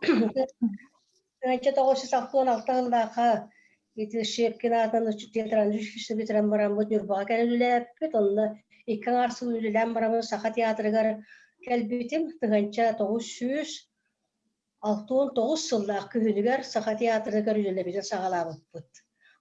Анча тогош сактуан алтагылдака ити шепкинатан чүтетран жүшүшү битрен барам бут нурбага келүлэппит онна иккен арсы үлүлэн барам саха театрыгар келбитим тыганча тогуш шүш алтуон тогуз сылдаак күнүгөр саха театрыгар үлүлэбитин сагалабыппыт.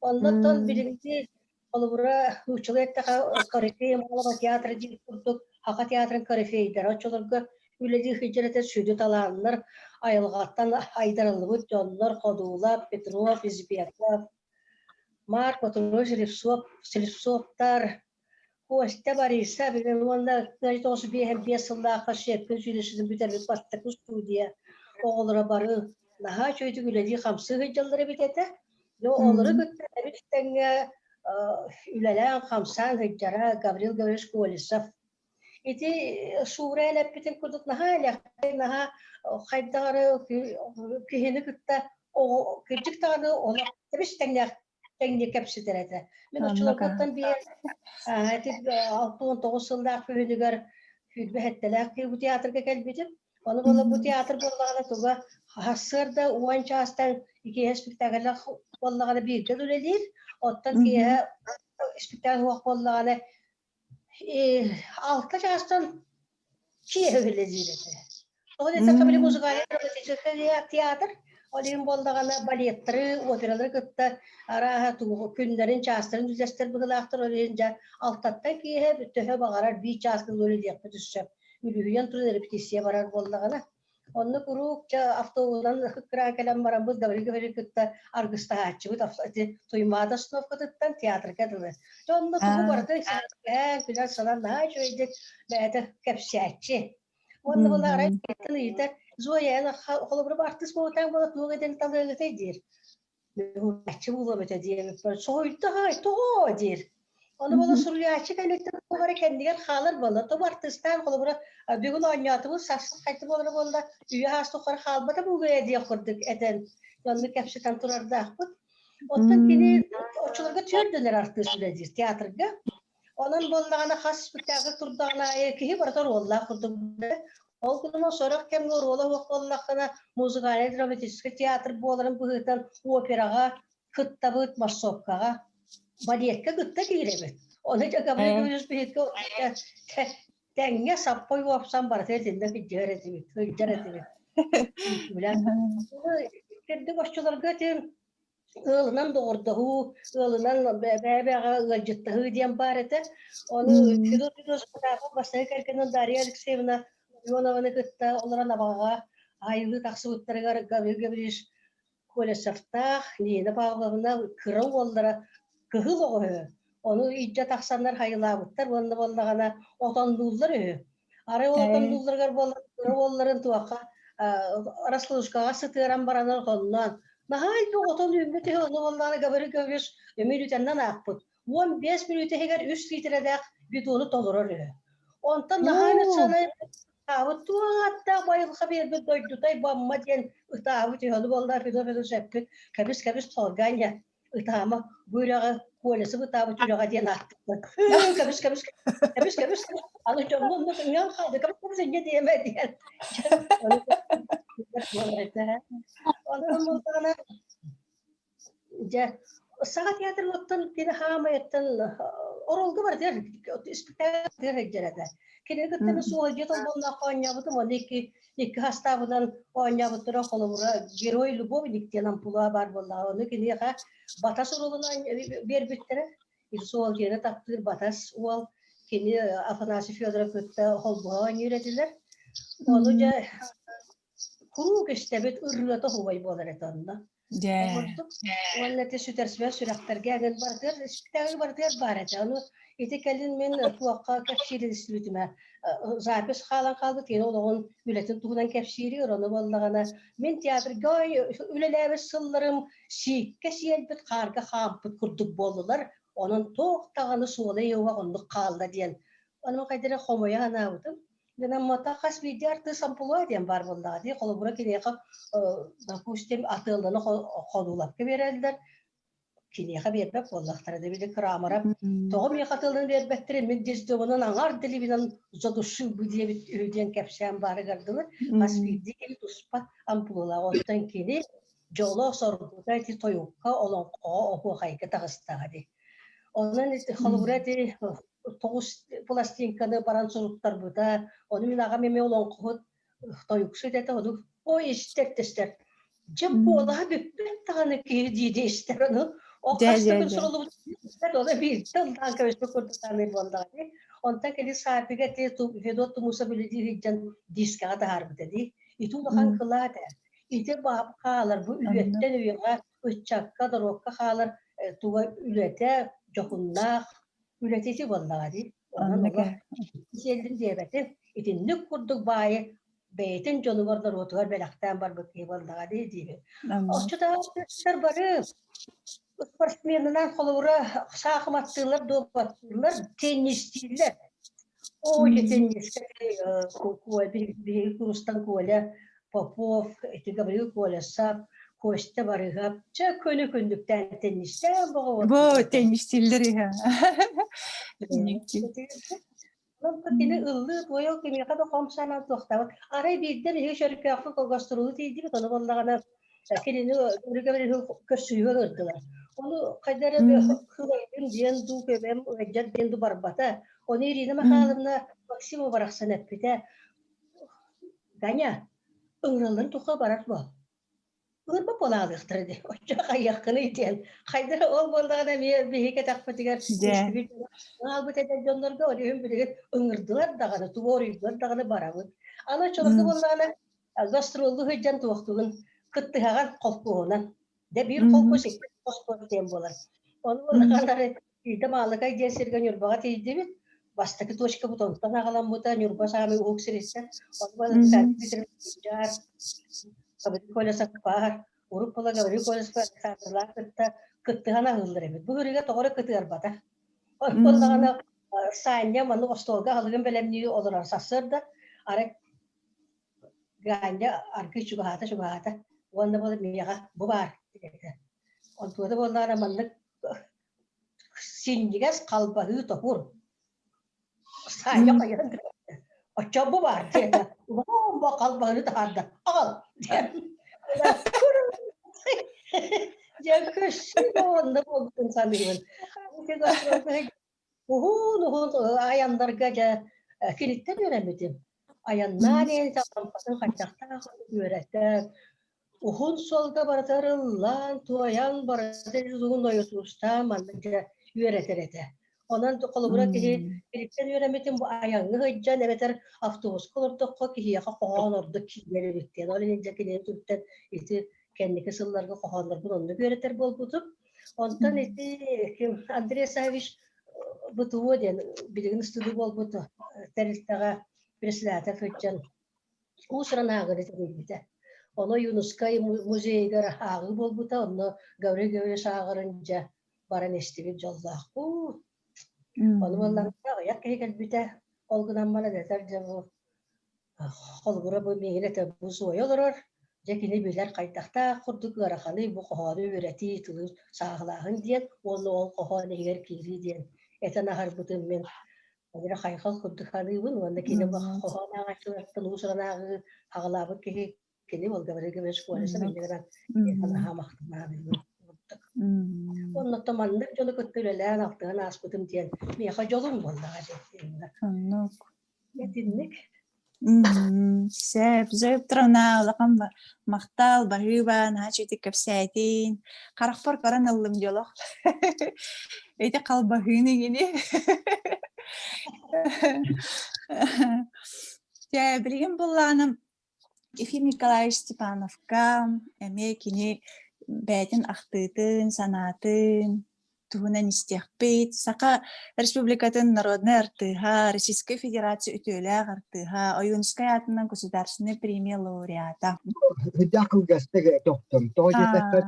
Оннотон биринти олура учулеттака корифей малага театр дил курдук хака театрын корифейдер очолорго үледи хижерете сүдү талааннар айылгаттан айдарылыбыт жоннор Кодулов, Петров, Избеков, Марк Петрович Селевцовтар Костя Бориса билен онда тоже беhem 5 сылдака шепкен сүйлөшүдүн бүтербит бастык студия оголора бары наха чөйдү үледи хамсы хижалдары битете но олары көттөрүбүттеңе үлелән хамсан хижара Гаврил Гаврилович Колесов ити шура элеппитин курдук наха хайдары кихини кытта о кичиктагы ола беш теңне кепситерете мен очулоктан бир ати 69 жылда күнүгөр күлбеттелек бу театрга келбитим аны бола бу театр боллагана туга хасырда уанчастан ике спектакль боллагана бирге үлелир оттан кие спектакль боллагана алты жастан кие үлелир ол это кабели музыкальный драматический театр олин болдагана балеттары опералары кытта араха тугу күндөрүн частырын дүзестер быгылактыр олин жа алтаттан кие төһө багарар би частын үлелип түшөп үлүгүн турун репетиция барар болдагана онны курук жа автобустан кыра келем барам бу Гаврилий кытта аргыстаачы бу туймада остановкадан театрга дылы жонно тугу барды күлөр салан жойдик бәдә кепсячы онны булар айтты Зоя холобры артист болтаң бола туга ден талыгы дир. Ачы була бете дир. Сойты хай то дир. Аны бола сурьячы келектен бар кендигер халыр бола. То артисттан холобры бүгүн ойнатыбы сасыз кайтып болар болда. Үйө хастыкар халбата буга дия курдук этен. Янны кепсетен турарда. Оттан кини очуларга түрдүлөр артистлер дир театрга. Онан болдагана хас спектакль турдагана кихи бартар болла курдук. Ол күнүнө сорак кемге рола боллакына музыкальный драматический театр боларын быгытан операга кыттабыт массовкага балетке кытта киребит. Оны жа Гаврилий Гаврилович теңге саппой опсан бар тединде жаретибит. Керди башчыларга тем ылынан дордоху, ылынан бәбәгә ылҗыттыгы дигән бар иде. Оны философ басай керкенен Дарья Алексеевна Ионованы кытта олара набага айылы таксыбыттарыгар Гаврилий Гаврилович Колесовтах, Нина Павловна кырау олдара кыгыл оғы. Оны итжа таксандар хайылабыттар, онны болдағана отандулдар өй. Ары отандулдаргар болдарын туаққа Раслушкаға сытыран баранар қонынан. Нахай отан үмметі оны болдағана Гаврилий Гаврилович минутеннан ақпыт. 15 минуты хегер 3 литредек бидоны толырар өй. Онтан нахайны санай вот туатта байылга бербит дойдутай бамма ден ытаабы түйөлү болда федо шеппит кабис торгanya ытаама буйрага колесы ытаабы түйрага ден атты кабис аны жоммун ньян хады кабис сенге деме ден онтон болтана жа сага театр оттон кини хаама еттен orolga var der, ispektör heccerede. Kene gittiğinde su olacak olmalı oynayabıdım onu iki hasta bundan oynayabıdıra kolumura Geroy Lubovnik diyen ampula var vallahi onu kene ha batas oroluna bir bittere. Su olacağına taktır batas ol kene Afanasi Fyodorov gitti holbuğa oynayırdılar. Onu da kuru geçtebet ırrıta huvay bolar etanna. Onu te sütersme sürekterge gel bardır, ispektör bardır barete. Onu İtekelin men tuakka kefşiri distribütüme zapis halan kaldı tiene onun ületin tuğdan kefşiri onu vallagana men tiyatr goy ülelebe sıllarım şikke siyelbet karga hampıt kurduk boldular onun toğtağını suğla yoğa onu kaldı diyen onu kaydere homoya anavdım Gana mata khas vidyartı sampulu diyen var bunda diye kolubura kineye kustem atıldığını kodulap verirler kineye berbek vallahtara da bir kramarap Toğum yakatıldığını berbektir medyazda onun angar dili bilen zaduşu bu diye bir ödeyen kapsayan barı gardılar khas vidya tuspa ampulula ondan kini jolo sorguda ti toyukka olan oku hayka tağıstağıdı onun kolubura di toğus plastinkanı baran soruklar buda onu minaga meme olan kohut toyuksu dedi onu o ister Cem ola bir tane ki diye ister onu o kasta bir sorulu o da bir tıldan kavuşma kurtarmayı buldu. Ondan kedi sahibi te tu vedo tu musability hiccan diska da harbi dedi. Itu bakan kılada. İte bab kalar bu üyetten üyeye uçak kadar o kalar tu üyete jokunna üyeteci vallahi. Ondan Allah geldim diye bete. İte ne kurduk bayi beytin canavarlar otuvar belaktan var bakıyor vallahi diye. Açıda barı Sportsmenler kolura şahmatçılar, dobatçılar, tenisçiler. O tenis bir kurustan kola Popov, Gabriel Kolasap, Kosta Barıgap, çok könükten tenisçiler Bu tenisçileri ha. Kini ıllı boyo kimi kadar komşana toxtava. Aray birden bir şirket afı kogastrolu deydi bir tane vallahi kini Gabriel köşüye gördüler. Onu kadar bir kılayım diyen du köbem vecad diyen du barbata. Onu irine mahalına maksimum bıraksan epite. Ganya, ıngırların tuğa barat bu. Irba polalı ikhtirdi. Ocağa yakını iten. Haydara ol boldağına bir heke takpatigar. Albut eden jonlarga orayım bir ıngırdılar dağını, tuğoruydular dağını baramın. Ana çoluklu boldağına gastrollu hıccan tuğtuğun kıttıhagan kolpuğunan. De bir kolpu sekti, kospor tem bolar. Onu boldağına idam ağlıkay jesirgen yurbağa teydi mi? Bastaki toşka butontan ağalan buta yurba sami uğuk siristen. Onu boldağına bitirip jar. Kabul koyarsak bahar, Avrupa'la kabul koyarsak saatler kıttığına hızlıdır evet. Bu hırıga doğru kıttığır bata. Ondan saniye manı ostolga halığın belemniği olur sasırdı. Arek ganya arki şubahata. Onda böyle miyaga bu var. Onda bunlara manı sindigas kalbahı tohur. Saniye koyardı. Açça bu var diye. Bu kalbahı taharda. Al diye. Ya kışın onda buldun sanırım. Nuhun ayanlarga kilitten öğrenmedim. Ayanlar en sağlamasını kaçakta öğretti. Uhun solda baratarılan tuayan baratarılan doyutustan manlıca öğretirdi. Ondan kolubura ki kilitten öğrenmedim bu ayanı hıccan eveter avtobus kolurduk ki hiyaha koğanırdı ki yeri bitti. Öyle nince ki Türk'ten iti kendi kısımlarga koğanır bunu öğretir bol butup. Ondan iti Andrei Saviç bu tuğu diyen bilgin stüdyo bol butu. Teritaga preslata fıccan. Usran ağırı dedi. Onu Yunuskay muzeygar ağır bol butu. Onu gavri sağırınca baran estivi jollah. Onu vallahi yak heykel bite. Olgunan bana deter bu. Olgura bu mehine bu soy olur. Jekini biler kaytakta kurduk garaxanı bu qoharı öğreti tulu sağlağın diyen. Onu ol qoharı eger kiri diyen. Eten ahar butun men. Adira kayxal kurduk hanı bun. Onda kine bak qohana ağaçlardan usrana ağlabı ki kine ol gavri gavri şkuaresa bildiren. Eten aha mahtına. Onunla tamanlık yolu kötülüler noktadan aspıtım diyen. Miha yolun vallahi. Оннук. Yetinlik. Сэп, зөп тұрына олақам мақтал, бағыба, начеті көпсәйтін. Қарақпар қаран ылым жолақ. Эйте қал бағыны гене. Білген болғаным, Ефим Николаевич Степановка, әме кені бәтін ақтытын, санатын, туһунан истиэхпит, сақа республикатын народный артыха, Российской Федерации үтөләг артыха, Оюнская атынан государственный премия лауреата. Hıdakıl gazetege doktor. Doğacak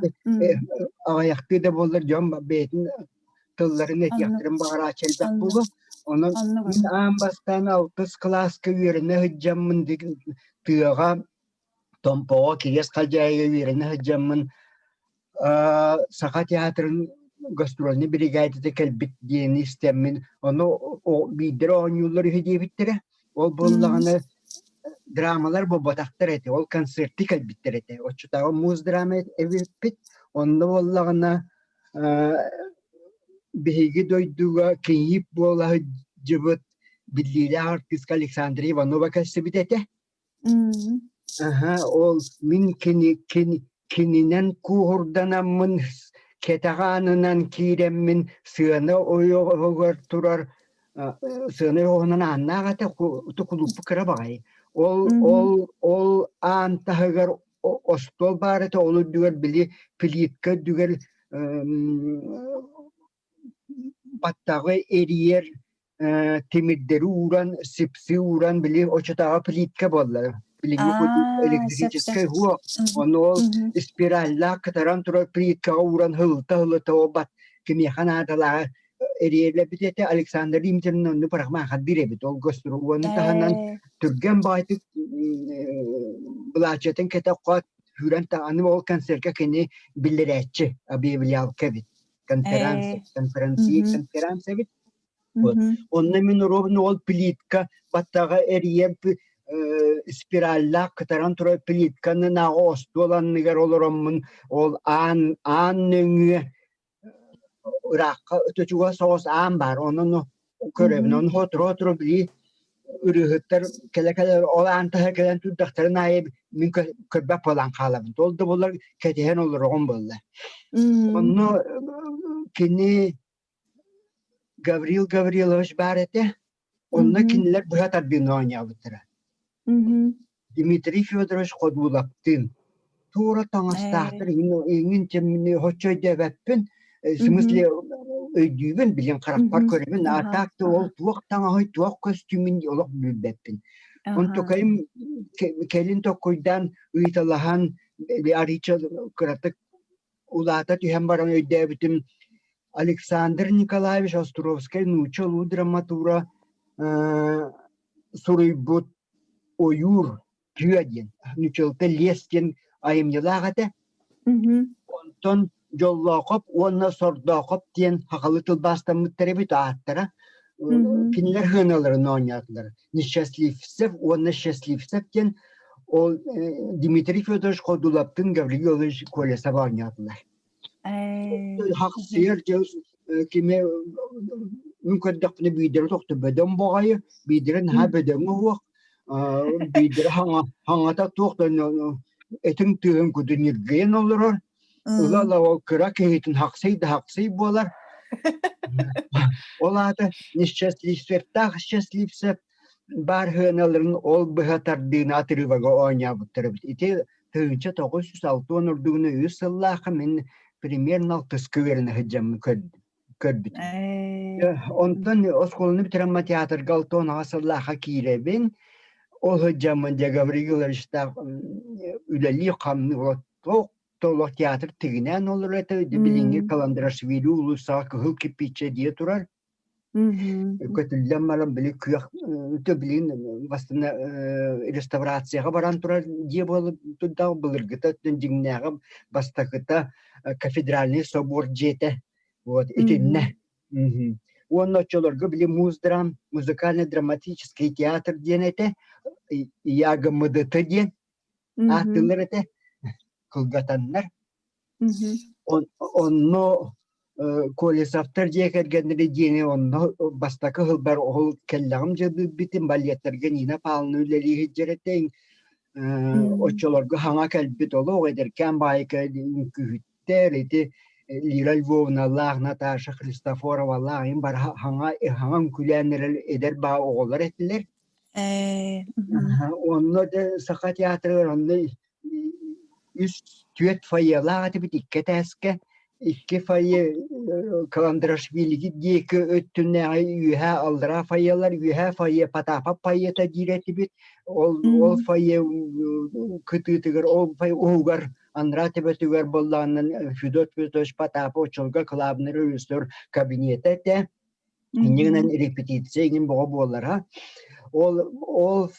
ayakta da bulur cam beytin tıllarını yaktırım bağıra çelbek bulu. Onun ambastan altıs klas kıyırını hıccamın tığa tompoğa kiyas kalcaya yürüne hıccamın sakat teatrın gastrolünü brigade kelbit diyeni istemin. Onu o bir on yılları hediye bittire. O bullağını dramalar bu bataktır eti, ol konserti kalbittir eti. O çutağı muz drama evi bit, onda vallağına bihigi doyduğu keyip boğulağı cıbıt bildiğiyle artist Aleksandr Ivanova kalsibit eti. Ol min kininen kuhurdanamın ketağanınan kiremmin sığına oyoğur turar sığına yoğunan annağata tukulupu kıra bağay. Ol antahıgar ostol barata olu düger bili plitka düger battağı eriyer temirderi uğran sipsi uğran bili o çatağı plitka bollar. Bilgi elektrическая huwa onu ol spiralla kataran turar plitka uğran hılta o bat kimi hanadalar eriyerle bitete Alexander Limter'in önünü bırakma haddire bit ol gösteri onu tahanan Türkgen baytık bulaçetin ketakot hüren taanı ol konserke keni bildiretçi abi bilyalke bit konferansı bit onunla min ol plitka battağı eriyer spiralla kataran turar plitkanın ağos dolan nigar olurumun ol an nüngü Irak'a ötücüğe soğuz ağam var. Onun körevini, onun hotru bili ürühütter, kele o antaha gelen tüddaktarın ayı min köbbep olan kalabın. Oldu bunlar ketihen olur oğun böyle. Onu kini Gavrilovich barete, onunla kiniler bıhat adını oynayabıtıra. Dmitri Fyodorovich kodbulaptın. Tuğra tanıstağdır, ingin cemini hoçoy deveppin, в смысле öydüğün bilen karakter körevin atakta ol tuğuk tanahoy tuğuk kostümün yoluk bilbepin. On tokayım kelin tokoydan uyutalahan bir arıça kıratık ulata tühem varan ödebitim Aleksandr Nikolaevich Ostrovskiy nuçalı dramatura Suruybut oyur tüyedin. Nuçalıta lesken ayımyılağıda. Ondan Jollaqop, ona sordaqop diyen haqalı tılbastan mütterebit ağattara. Kiniler hınalarını oynadılar. Nişestlifsev, ona şestlifsev diyen o Dmitri Fyodorovich kodulaptın Gavrilovich Kolesov oynadılar. Haqsıyar kime mümkündakını bidir toqtu beden boğayı, bidirin ha bedeni huaq, bidir hangata toqtu etin tühün kudu nirgeyen olur. Ulala o kırak eğitim haksıydı bolar. Ola da nişestlifsev bar hınaların ol bıhatardığını atırıvaga oynayabıttırı bit. İti tığınca 906 onurduğunu yüzyıllağı min примерно алтыскы hıccamı körbüt. Ondan oskolunu bitirenma tiyatr galton asıllaha kirebin o hıccamın da Gavrilovich üleli kamni Tolok tiyatr tiginen olur ete bilingi Kalandrashvili ulusa kıhıl kipiçe diye durar. Kötüllenmelerin bile kıyak bilin aslında restaurasyaya varan durar diye bolu da bulurgıta dinleğe bastakıta katedralni sobor jete. Вот etinne. Onun çolorgu bile muzdram, müzikalne dramatikski tiyatr diyenete yagımıdı diyen atılır ete kılgatanlar. Onu Колесафтар жекергенleri дени онно бастакы хылбар ол келлағым жады битин балеттерге нина палны үлелиги жеретейн очолорго хаңа кәлбит олу ойдеркен байка күхіттер еті Лира Львовна, Лах, Наташа Христофорова, Лағын бар хаңа күләнер едер ба оғылар етілер. Онны да сақа театры онны үс түйет файелаға тепет икке тәске. Икки файе Каландрашвилиги декі өттіннәғі үйәе алдыра файелар, үйәе файе патапа пайета диреті бит. Ол файе күтітігір, ол файе оғығар андра тепетігер боллағынан Федот Петрович патапа очылға клабнер өстір кабинеті әтті. Инегінен репетицияген бұға болар. Ол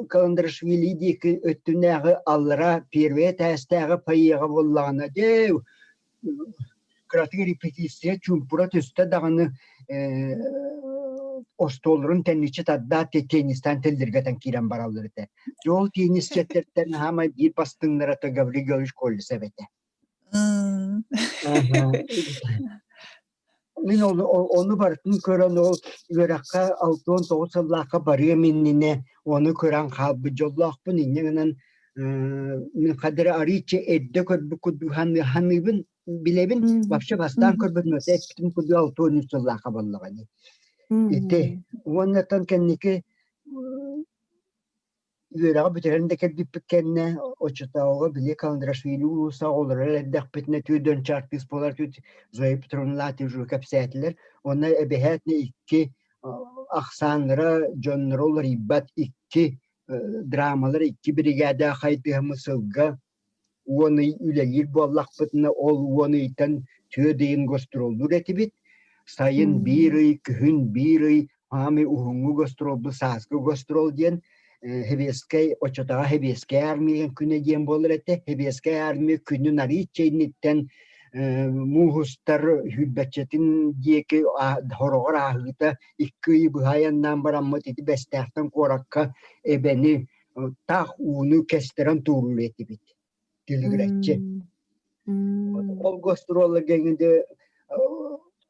Каландрашвили декі өттіннәғі алдыра перве тәстәғі пайеға боллағына деу. Кратыгы репетиция чумпура төсті дағаны остолырын тәннічі тадда теннистан тілдіргетен кирен баралыр еті. Жол теннис четтерттен хама бір бастыңнар аты Гаврий Георгиевич Колесов еті. Мен оны бартын көрін ол өраққа 6-9 сыллаққа барығы меніне оны көрін қалбы жоллақпын. Мен қадыры ариче әдді көрбі күдді ханыбын билебин вообще бастан көрбөтмөт эптим куду 6-13 жыллака боллогон. Ите оннатан кенники үйрага бүтеренде келип кенне очутаога биле Каландрашвили улуса олар эддекпетне түйдөн чартыс болар түт Зоя Петровна Латыжу капсатлер. Онна эбехетне икки аксанра жонрол рибат икки драмалар икки бригада кайтыгымысылга оны үлелер боллақпытына ол оны итен түйедейін гостролдур етібет. Сайын бір үй, күхін бір үй, ами ұғыңы гостролды, сасқы гострол ден, хебескай, очотаға хебескай армиян күні ден болыр әті. Хебескай армия күні нари чейнеттен мұғыстар хүлбәтчетін декі хорғыр ағыта, ikki үй бұғаяннан бараммат еті бәстәқтен қораққа әбәні тақ уыны кәстерін тұрыр етібет. Tilgretçi. O gastrolla genginde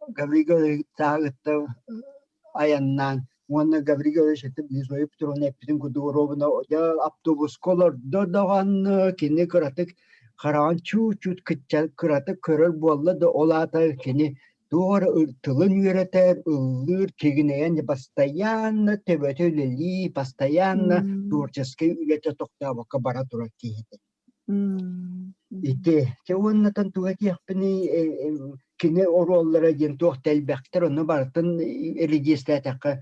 Gavriy Gavriy tağıtta ayandan onu Gavriy Gavriy şetip Zоя Петровна hepsinin kudurovuna ya avtobus kolor dağan kini kıratık karan çuçut kıçal kıratık körül bolla da olata kini doğru tılın yöreter ılır kegineyen постоянно tebetöleli постоянно творческий ülete tokta vaka bara durak kihidi. Ite, çavunna tantuğa kiyakpini kine orollara gentuğ telbektir onu barıtın registratakı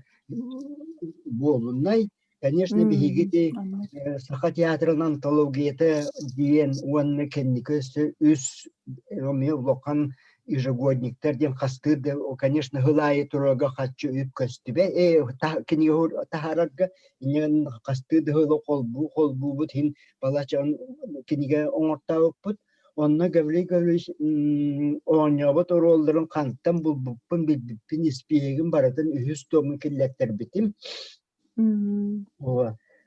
bolunay. Конечно, бігігі Саха театрының антологияты дейін оны кеннікесі үс лоқан ежегодниктер қастырды. Конечно, ғылайы тұрға қатшы үп көстібе. Кенеге тахарарға қастырды ғылы қолбу бұд, балачан кенеге оңырта өкпіт. Онына Гаврий Гаврич оңябыт оролдарын қанттан бұл бұппын білбіппін іспейгін баратын үхіс томын келлеттер бітім.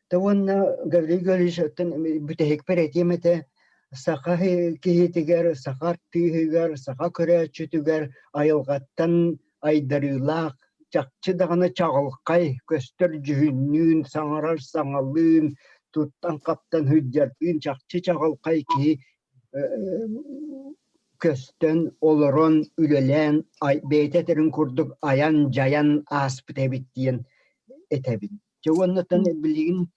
Таванна Гаврий Гаврич бүтәһек перетемете саха киһитигер сахар тыһыгар саха көрәчүтүгер айылгаттан айдарылак чакчы даганы чагылкай көстөр жүһүннүн саңарар саңалын туттан каптан хүҗҗәртин чакчы чагылкай ки көстөн олорон үлелен бейтерин курдук аян жаян аспытебит диен etebin. Çoğunluktan bilgin,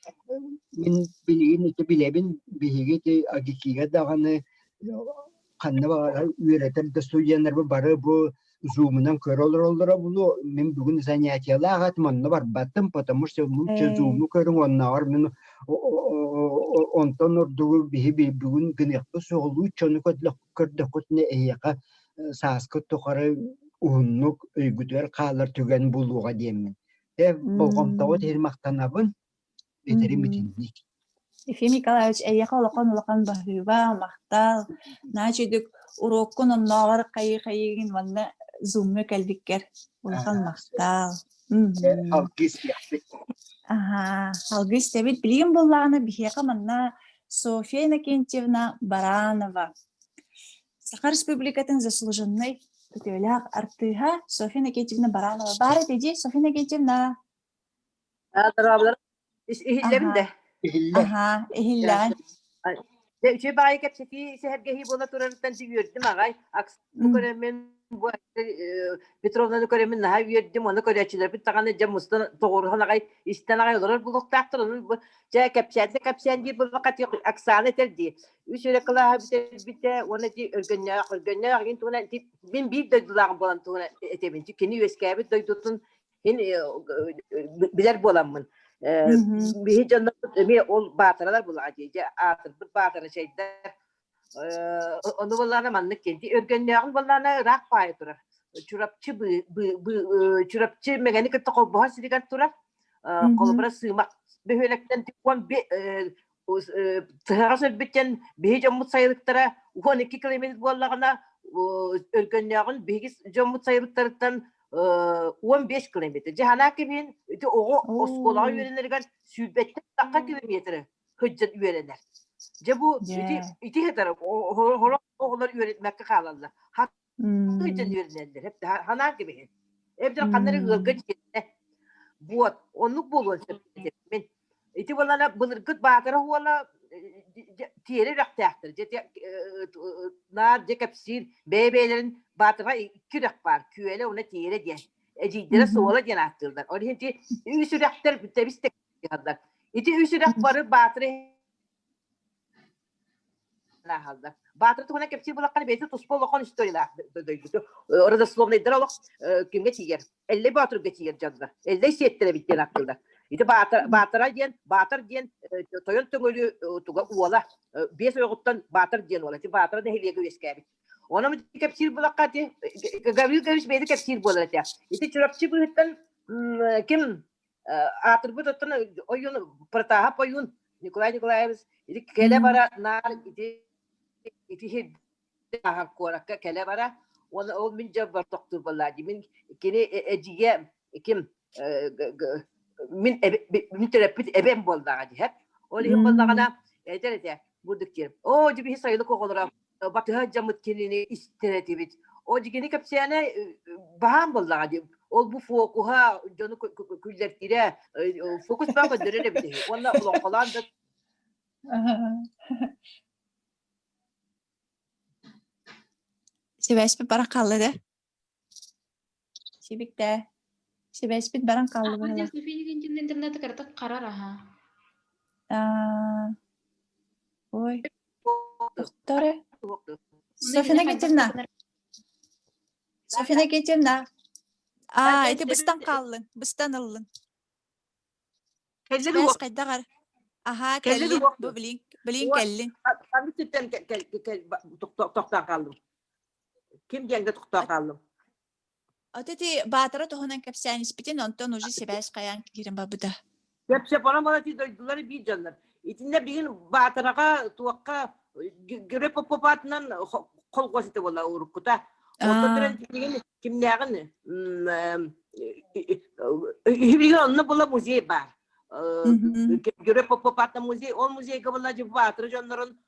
min bilgin iti bilebin, bihigeti agikiga dağını kanna var, üretem de studiyanlar barı bu Zoom'dan kör olur bunu. Min bugün zanyatiyalar atmanna var. Battım, потому что лучше Zoom'u körün onna var. Min ondan ordu bihi bugün gınıqlı soğulu çonu kördükut ne eyaka saskı tukarı uğunnuk öygütver kalır tügen buluğa diyemin. Болғамтауы термақтанабын, бетерім бітіндік. Ефим Николаевич, әйеқа олақан бағыба, мақтал, начедік уроккун оннағыр қайы-қайығын ванна зумы кәлбіккер. Олақан мақтал. Алгыз яқпет. Алгыз тәбет білген болағына бігеқа манна Софья Иннокентьевна Баранова. Саха Республикатын заслуженный көтөләк артыга Софья Никитьевна Баранова. Бары деди, Софья Никитьевна. Taraflar ihillerinde. İhiller. Ага, ihillan. Şey bayi kapseti sehergehi bola turantan yürüdüm ağay. Aks bu köremin bu Petrovna'nın köremin naha yürüdüm onu köreçiler bir tane camustan doğru ağay istan ağay olur bu doktor onu ja kapsen diye bu vakat yok aksane terdi. Üç yere kala bite ona di örgünler gin tuna bin bir duydular bolan tuna etebin çünkü üskabet duydutun hin biler bolanmın. Bir canlı bir ol batıralar bulacağız. Atır bir batırı şeyler. Onu vallahi manlık kendi. Örgünlerin vallahi rak payı durar. Çurapçı mekanik takıl bahas diken durar. Kolbara sığmak. Böylelikten tipon bir tıhırası biten bir camut sayılıklara 12 kilometre vallahi örgünlerin bir camut sayılıklarından 15 kilometre. Cihana kimin iti o skola yönelerken sübette dakika kilometre hıccan üyeler. Bu iti heter oğullar öğretmekte kalanlar. Hıccan üyeler hep hana gibi. Evden kanları ılgıç gitti. Bu onu bulun. İti valana bılırgıt bağıra huala tiyeri raktaktır. Nar cekapsir bebelerin batıra iki rak var. Küele ona tiyere diye. Ecidere soğala diye attırlar. Onun için üç raktır bitebis tek halda. İti üç rak varı batıra halda. Batıra tuğuna kapsir bulakkanı beysi tuspol okan istiyorlar. Orada slovna idrar olak kimge tiyer. 50 batır geçiyer canlı. 50 siyettere bittiğin attırlar. İti batır diyen toyon tüngölü tuga uvala. Beş oyuktan batır diyen ola. İti batır da heliye göğeskabi. Ona mı kapsir bulakati gaviş beyde kapsir bulalata. İti çorapçı bıhıttan kim atır bıhıttan oyun Pratahap oyun Nikolay İti kele bara nar İti hid hakkoraka kele bara ona o min jabbar doktor vallahi min kini ejiye kim min terapit ebem boldağı hep. Olihim boldağına ederete bulduk diyelim. O gibi sayılık olarak batı camıt kendini isteretibit. O gibi kapsiyane baham boldağı. Ol bu fokuha canı küllertire fokus baka dönene bir. Onunla ulan falan da. Sibespit barang kallı de. Sibik de. Sibespit barang kallı böyle. Sofi'nin internete kartak karar aha. Oy. Doktor. Sofi'ne getirna. Sofi'ne getirna. Itu bestan kallın. Bestan alın. Kelleri Sibes kaydagar. Aha kellin. Bu bilin kellin. Ben tütten toktan kaldım. Kim geldi toktan kaldım? Ateti batıra tohunan kapsiyan ispitin ondan ucu Sibes kayan girin babuda. Hepsi bana bana duyduları bir canlar. İçinde bir gün batırağa tuakka göre popopatından kol kosite valla urukkuta. Ondan kimlerin bir onunla bula müziği var. Göre popopatnan müziği, o müziği kabalacı batıra canların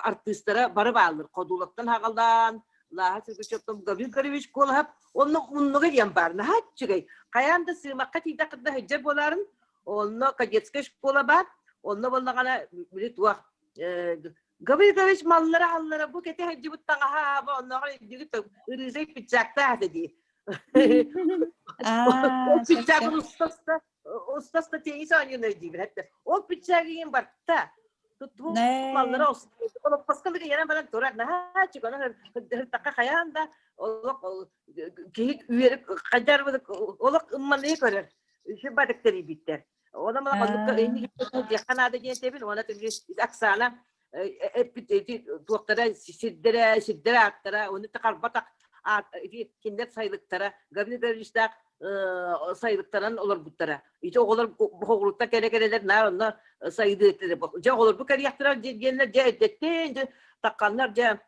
artistlara barı bağlıdır. Koduluktan hakaldan, laha sürgüçöptüm gabil garibiş kol hep onunla gediyen barına haç çıkay. Kayanda sığmakka tidakında hıcca boların onunla kajetske şkola var. Onunla bollağına bir tuak. Gabil garibiş mallara hallara bu kete hıcca buttan aha onunla ırızay pitçakta dedi. O pitçakın ustası da teyze anıyorlar diye hatta. O pitçakın barta. Tuttu mallara olsun. Onu paskalı yana bana torak na çık ona takka kayanda o ki üyelik kadar olak ummanı kadar. Şu badıkları bitter. Ona mı kaldık indi yakana da gene ona tabii aksana doktora siddere aktıra onu takar batak kindet sayılıklara gabi işte sayılıktaran olur butlara. İşte olur boğulukta kerekereler nar onlar sayıdı etleri. Ja olur bu kere yaktıra genler ja ettin takanlar ja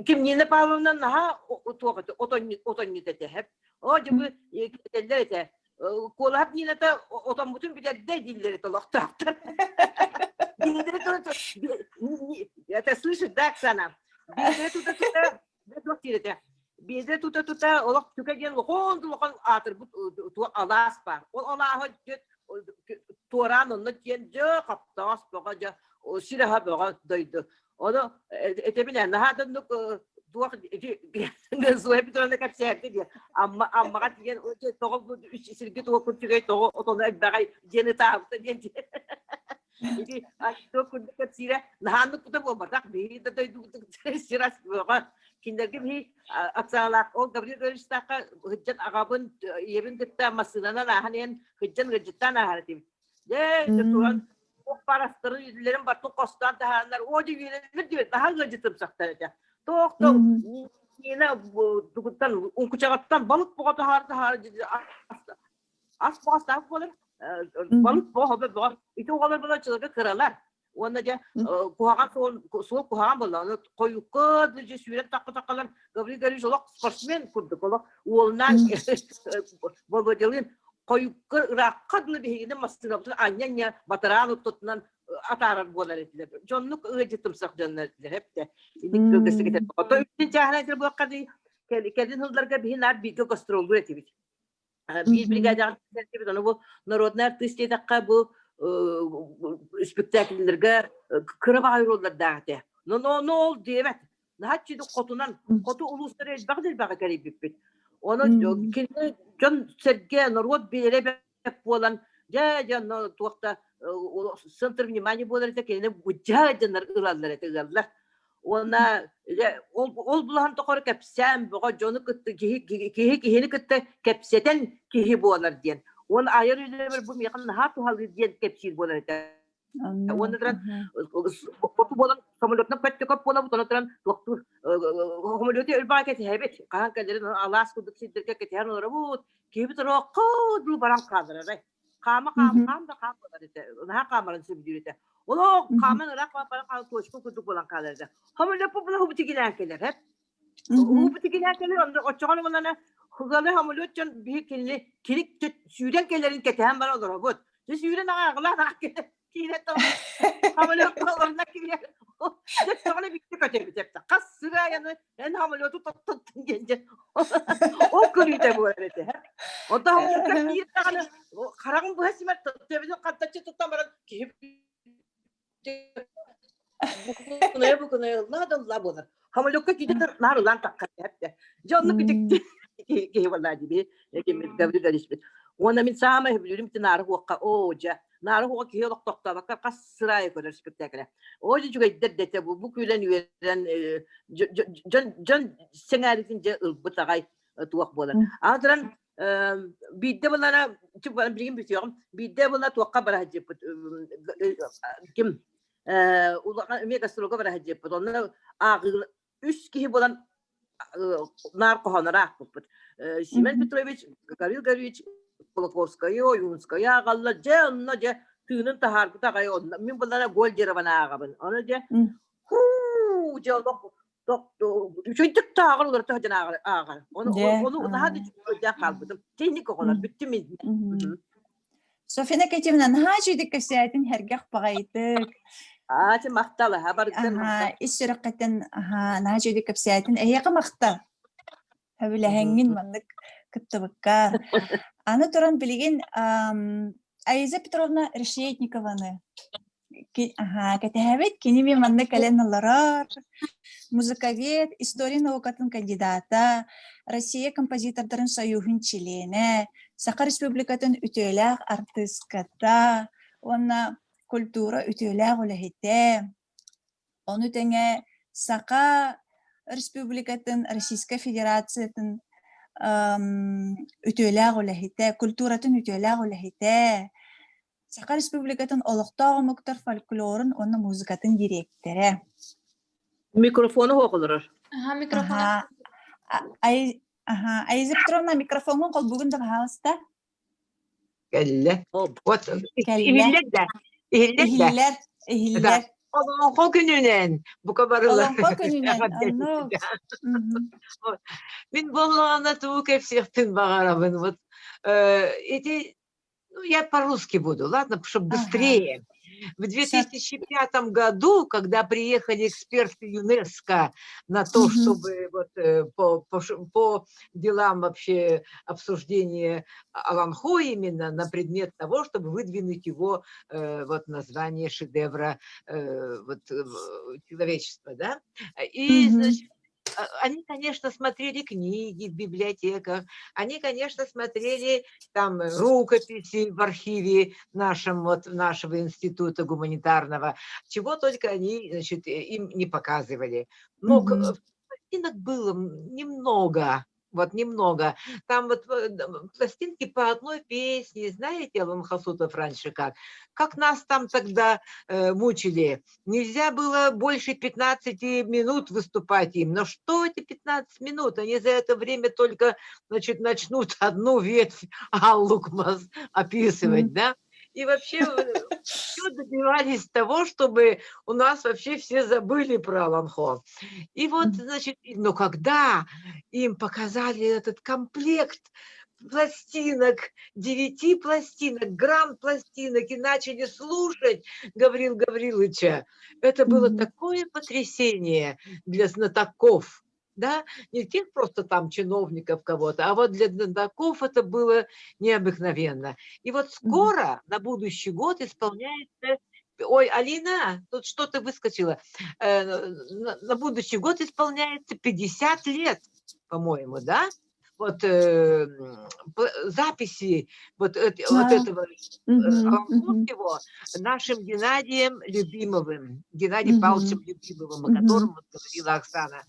kim yine pahalından ha otonite hep. O gibi etler ete. Kola hep yine de otan bütün bir de dilleri tolakta. Dilleri tolakta. Ya da слышишь, да, Оксана? Биде тута олох түкеген лохон атыр бу алас бар. Ол алаһы туаран онны тен жö каптас бага жö сираха бага дойду. Оны этебин нахадан нук дуак гызуэ битөрне капсерди ди. Аммага тиген тогол үч сирге тогол күтүгөй тогол отоны багай жени таапты ден. Иди ачто күндө сира наханды кута болбатак биде дойду сирас бага киндерге би аксалак ол Габриэл Гөрстака хыджат агабын ебин кытта масынана наханен хыджан гыджаттан ахартим. Туран парастыры үйлерин бартын костан тахандар оди үйлерин дебет daha гыджытып сактарача. Токто нина дугуттан ункучагаттан балык бога тахар ас бастап болар балык бога бар. Ити огалар бала чыгы кыралар. Onda ja kuhagan sol kuhagan bolan koyukka dije süret takkalar Gabriel Gari jolok sportsmen kurduk ola olnan bolbojelin koyukka rakadlı behiginde masınaptı anyanya bataran tuttunan atarar bolar ettiler. Jonluk öjetim sak jonlar hep de gölgesi getir. Oto üçün jahanadır bu kadi kedin hıllarga bihinar bir gastrolgu etibit. Bir brigadan etibit onu bu narodnar артисти takka bu spektakllerge kırıp ayrılırlar dağıtı. Ne oldu evet. Nahatçı kotunan kotu uluslararası bakdır bağı garip bir. Onu kendi can serge narod bile olan ya tuakta center внимание bolar da kendi uca canlar ılallar. Ona ol bulan tokor kapsam bağı jonu kıttı kihi kıttı kapseten kihi bolar diyen. Onu ayırıyorlar bu yakın hatu halı diye kepçil bolar da. Onu da kotu bolan samolotna petkop bola bu tanıtıran doktor homoloti ölbaket hebet kahan kadar alas kuduk siddirke keter olur bu gibi rokko dulu barang kadar ay kama da kam bolar da ha kamaran sübdürete onu kaman rak barang al toşku kuduk bolan kadar da homoloti bu hubuti giderkeler hep hubuti giderkeler onda o çoğunu bunlara Hıgalı hamulotcan bir kilik sürden kellerin keten var olur bu. Siz sürden ağlar kine tamam. Hamulot ağlarına kine. Siz sonra bir kötü bir tepte. Kas sıra yani en hamulotu tuttun gence. O kırıydı bu arada. O da hamulotcan bir tane karagın bu hesimet televizyon kattaçı tuttan bana ki bu konuya nadan labona. Hamulotka gider narılan takkat hep de. Canlı küçük كي والله دي لكن قبل قال يثبت وانا من سامه بيقولوا متى نعرف وقع اوجا نعرف وقع هي لقطه بقى قصر رايك ولا سبكتاكله اوجي جو يدد بو كلن يرن جن سنغارتين جا بتاعي توق بولا اذن بيده ولا انا شوف انا بريم بيتيهم بيده ولا توقع برا هجيب كم والله ميغا سلوغا برا هجيب انا اغل üç kişi bulan narkohanarak bu. Simen Petrovich, Gavril Gavrich, Polokovskaya, Oyunskaya, ağalla canlıca tüğünün taharkı takayı ondan. Min bunlara gol ceravana ağabın. Onu ce, çocuk tağır olur tahacan ağar. Onu daha da çocuğa kalbıdım. Teknik okullar, bitti mi? Sofina Ketimna, nahacıydık kasiyatin hergah bağaydık. Sen maktalı, haber güzel. İstirakaten nahacıydık kasiyatin eyağı maktal. Havile hengin mandık kıttıbıkkar. Anı turan bilgin Ayza Petrovna Решетникованы. Кетеһәбит кинеме манны каленаллар, музыковед, история наукатын кандидата, Россия композитордарын союхын члене, Саха Республикатын үтөләк артистката, онна культура үтөләк үләһите, оны тәңе Саха Республикатын Российская Федерациятын үтөләк үләһите, культуратын үтөләк үләһите, Саха Республикатын олықтағы мұқтар фольклорын, оны музыкатын директоры. Mikrofonu okulur. Mikrofon. Ayza Petrovna, mikrofonun qol bugün de bağlısta? Kelle. İhiller. Olonqo gününen. Bu kabarılar. Olonqo gününen. Min bollağına tuğuk hepsiyatın bağırabın. Ну, я по-русски буду, ладно, чтобы быстрее. В 2005 году, когда приехали эксперты ЮНЕСКО на то, чтобы вот, по делам вообще обсуждения Аланхо именно на предмет того, чтобы выдвинуть его вот название шедевра человечества, да, и, значит, они, конечно, смотрели книги в библиотеках, они, конечно, смотрели там рукописи в архиве нашем, вот, нашего института гуманитарного, чего только они, значит, им не показывали. Но пластинок было немного. Вот немного. Там вот пластинки по одной песне, знаете, Алан Хасутов раньше как? Как нас там тогда мучили. Нельзя было больше 15 минут выступать им. Но что эти 15 минут? Они за это время только, значит, начнут одну ветвь Аллукмас описывать, да? И вообще все добивались того, чтобы у нас вообще все забыли про Аланхо. И вот, значит, но когда им показали этот комплект пластинок, 9 пластинок, грамм пластинок, и начали слушать Гаврила Гавриловича, это было такое потрясение для знатоков. Да, не тех просто там чиновников кого-то, а вот для знатоков это было необыкновенно. И вот скоро, на будущий год, исполняется... Ой, Алина, тут что-то выскочило. На будущий год исполняется 50 лет, по-моему, да? Вот записи вот этого его нашим Геннадием Любимовым, Геннадием Павловичем Любимовым, о котором вот говорила Оксана.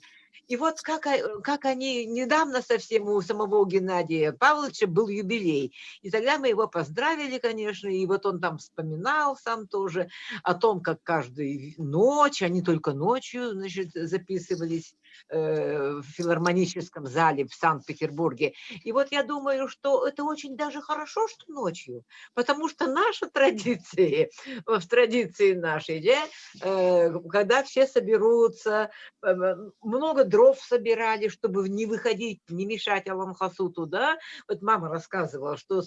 И вот как они недавно совсем у самого Геннадия Павловича был юбилей. И тогда мы его поздравили, конечно, и вот он там вспоминал сам тоже о том, как каждую ночь, они только ночью, значит, записывались в филармоническом зале в Санкт-Петербурге. И вот я думаю, что это очень даже хорошо, что ночью, потому что наша традиция, в традиции нашей, когда все соберутся, много дров собирали, чтобы не выходить, не мешать Алан Хасуту, да. Вот мама рассказывала, что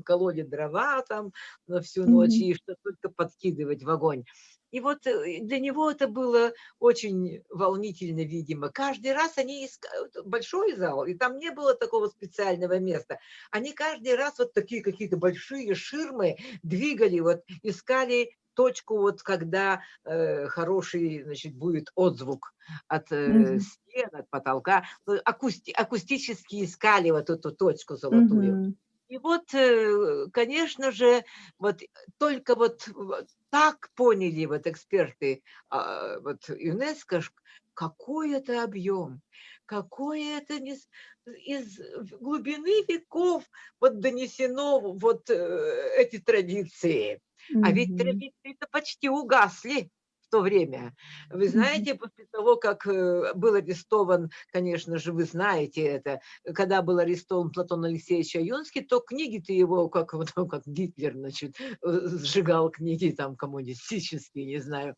кололи дрова там на всю ночь и что только подкидывать в огонь. И вот для него это было очень волнительно, видимо. Каждый раз они искали большой зал, и там не было такого специального места. Они каждый раз вот такие какие-то большие ширмы двигали, вот искали точку, вот когда хороший, значит, будет отзвук от стен, от потолка. Акустически искали вот эту точку золотую. И вот, конечно же, вот только вот так поняли вот эксперты вот ЮНЕСКО, какой это объем, какой это из глубины веков вот донесено вот эти традиции. А ведь традиции-то почти угасли в то время. Вы знаете, после того, как был арестован, конечно же, вы знаете это, когда был арестован Платон Алексеевич Аюнский, то книги-то его, как Гитлер, значит, сжигал книги там коммунистические, не знаю,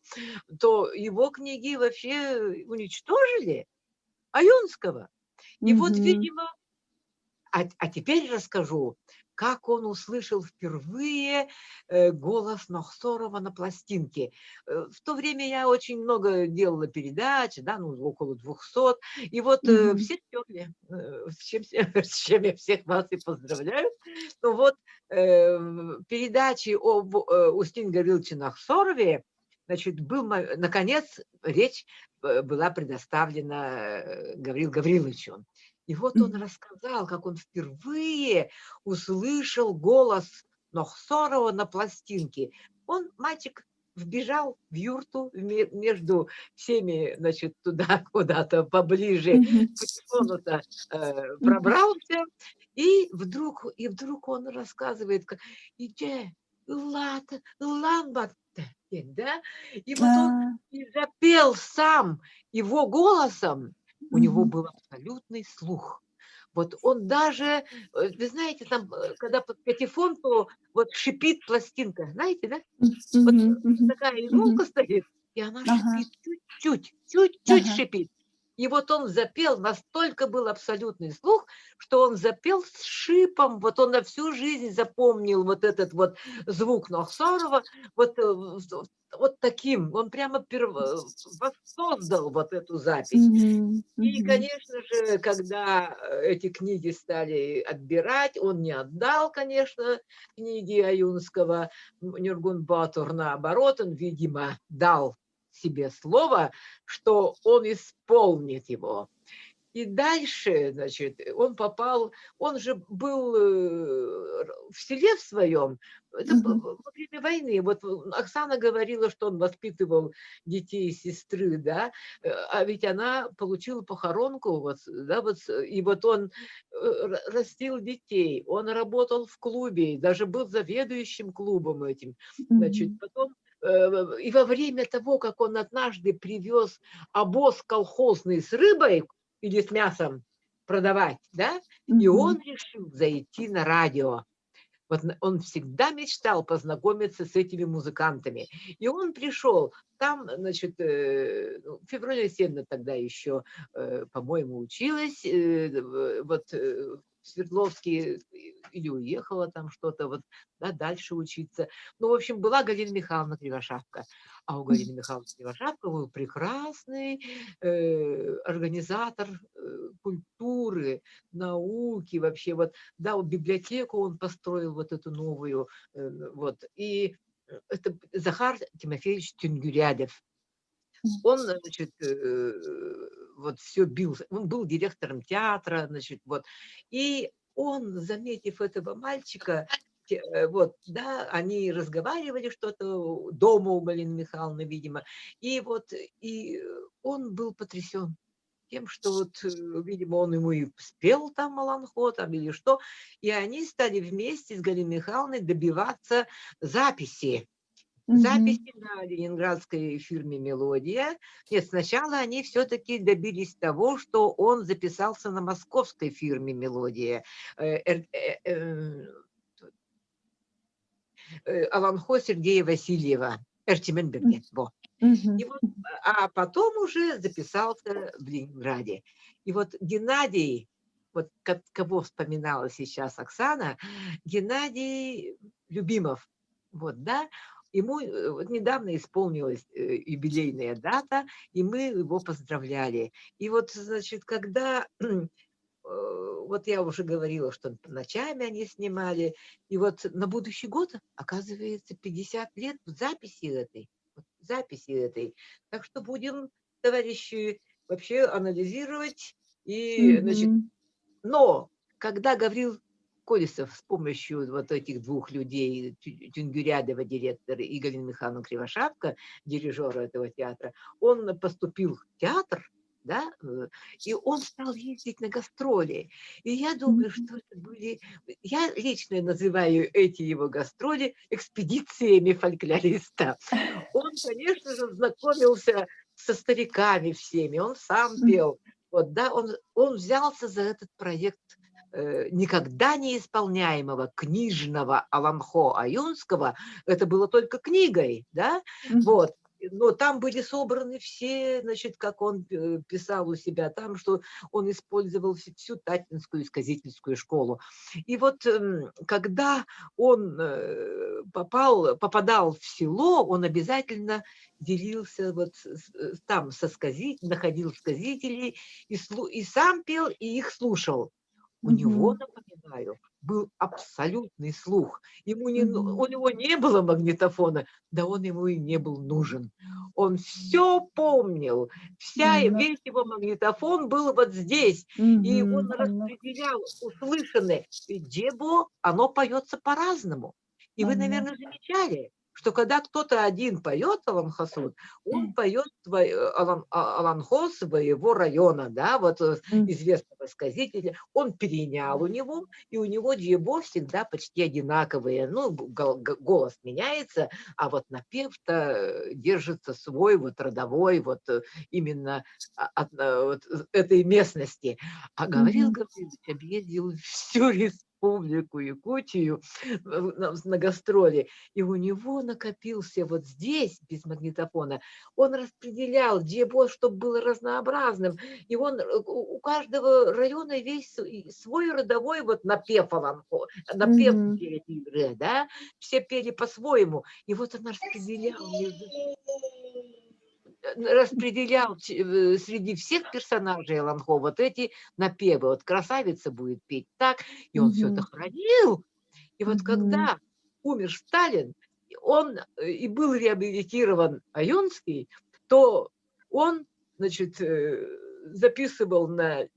то его книги вообще уничтожили, Аюнского. И вот, видимо, а теперь расскажу, как он услышал впервые голос Нохсорова на пластинке. В то время я очень много делала передач, да, ну, около 200, и вот все стерли, с чем я всех вас и поздравляю. Ну вот, передачи об Устине Гавриловиче Нохсорове, значит, наконец, речь была предоставлена Гаврилу Гавриловичу. И вот он рассказал, как он впервые услышал голос Нохсорова на пластинке. Мальчик, вбежал в юрту между всеми, значит, туда куда-то поближе, потихону-то пробрался, и вдруг он рассказывает, как иде, да? И вот он запел сам его голосом. У него был абсолютный слух. Вот он даже, вы знаете, там, когда под патефон, то вот шипит пластинка, знаете, да? Вот такая иголка стоит, и она шипит чуть-чуть шипит. И вот он запел, настолько был абсолютный слух, что он запел с шипом, вот он на всю жизнь запомнил вот этот вот звук Нохсарова, вот, вот таким, он прямо воссоздал вот эту запись. И, конечно же, когда эти книги стали отбирать, он не отдал, конечно, книги Аюнского, Нюргун Батур, наоборот, он, видимо, дал себе слово, что он исполнит его. И дальше, значит, он попал, он же был в селе в своем, это во время войны. Вот Оксана говорила, что он воспитывал детей сестры, да, а ведь она получила похоронку, вот, да, вот, и вот он растил детей, он работал в клубе, даже был заведующим клубом этим, значит, потом и во время того, как он однажды привез обоз колхозный с рыбой или с мясом продавать, да, и он решил зайти на радио. Вот он всегда мечтал познакомиться с этими музыкантами. И он пришел, там, значит, Феврония Семна тогда еще, по-моему, училась, вот Свердловский или уехала там что-то, вот, да, дальше учиться. Ну, в общем, была Галина Михайловна Кривошапка. А у Галины Михайловны Кривошапка был прекрасный организатор культуры, науки вообще. Вот, да, вот библиотеку он построил вот эту новую. Вот. И это Захар Тимофеевич Тюнгюрядев. Он, значит, вот все бил, он был директором театра, значит, вот. И он, заметив этого мальчика, вот, да, они разговаривали что-то дома у Галины Михайловны, видимо, и вот, и он был потрясен тем, что вот, видимо, он ему и спел там Маланхо, там или что, и они стали вместе с Галиной Михайловной добиваться записи. Записи на ленинградской фирме «Мелодия». Нет, сначала они все-таки добились того, что он записался на московской фирме «Мелодия». Аланхо Сергея Васильева, Эртименберге. Вот, а потом уже записался в Ленинграде. И вот Геннадий, вот кого вспоминала сейчас Оксана, Геннадий Любимов, вот, да, ему вот недавно исполнилась юбилейная дата, и мы его поздравляли. И вот, значит, когда, вот я уже говорила, что ночами они снимали, и вот на будущий год, оказывается, 50 лет записи этой. Так что будем, товарищи, вообще анализировать. И, значит, но когда Гаврил Колесов с помощью вот этих двух людей, Тюнгюрядова, директора, и Галина Михайловна Кривошапка, дирижера этого театра, он поступил в театр, да, и он стал ездить на гастроли. И я думаю, что это были... Я лично называю эти его гастроли экспедициями фольклориста. Он, конечно же, знакомился со стариками всеми, он сам пел. Вот, да, он взялся за этот проект никогда не исполняемого книжного Аланхо Аюнского. Это было только книгой, да, вот. Но там были собраны все, значит, как он писал у себя там, что он использовал всю Татинскую сказительскую школу. И вот когда он попадал в село, он обязательно делился вот там со сказителями, находил сказителей и сам пел, и их слушал. У него, напоминаю, был абсолютный слух. У него не было магнитофона, да он ему и не был нужен. Он все помнил. Весь его магнитофон был вот здесь. И он распределял услышанное. И дебо, оно поется по-разному. И вы, наверное, замечали, что когда кто-то один поет Аланхасуд, он поет Аланхо своего района, да, вот известного сказителя, он перенял у него, и у него дьебо всегда почти одинаковые. Ну, голос меняется, а вот напев-то держится свой, вот родовой, вот именно от вот этой местности. А Гаврил Гаврилович объездил всю республику. Республику Якутию на гастроли. И у него накопился вот здесь, без магнитофона, он распределял, где вот, чтобы было разнообразным. И он у каждого района весь свой родовой вот напев Аланхо, напев игры, да, все пели по-своему. И вот он распределял среди всех персонажей Аланхо вот эти напевы. Вот красавица будет петь так, и он все это хранил. И вот когда умер Сталин, он и был реабилитирован Аюнский, то он, значит, записывал на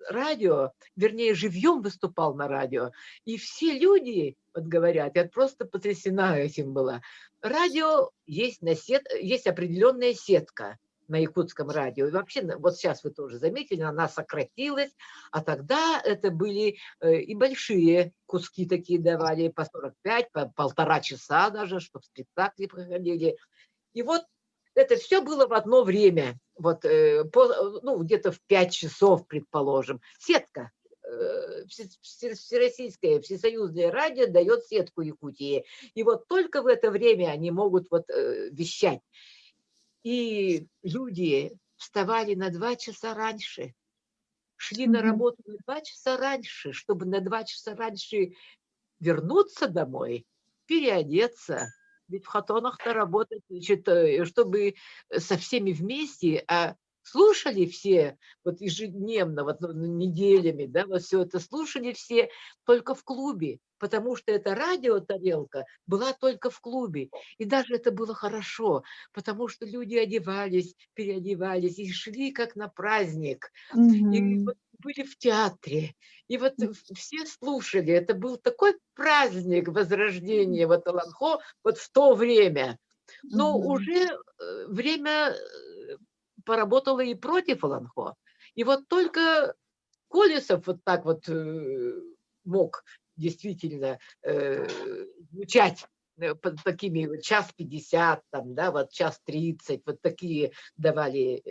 радио, вернее, живьем выступал на радио. И все люди, вот говорят, я просто потрясена этим была. Радио есть, есть определенная сетка на якутском радио. И вообще, вот сейчас вы тоже заметили, она сократилась, а тогда это были и большие куски такие давали, по 45, по 1,5 часа даже, чтобы спектакли проходили. И вот это все было в одно время, вот, ну, где-то в 5 часов, предположим. Сетка, всероссийское, всесоюзное радио дает сетку Якутии. И вот только в это время они могут вот вещать. И люди вставали на 2 часа раньше, шли на работу на 2 часа раньше, чтобы на 2 часа раньше вернуться домой, переодеться. Ведь в хатонах-то работать, значит, чтобы со всеми вместе, а слушали все вот ежедневно, вот неделями, да, вот все это слушали все только в клубе, потому что эта радиотарелка была только в клубе. И даже это было хорошо, потому что люди одевались, переодевались и шли как на праздник. И вот были в театре, и вот все слушали. Это был такой праздник возрождения вот Аланхо вот в то время. Но уже время поработало и против Аланхо. И вот только Колесов вот так вот мог действительно звучать под такими 1:50, там, да, вот 1:30, вот такие давали,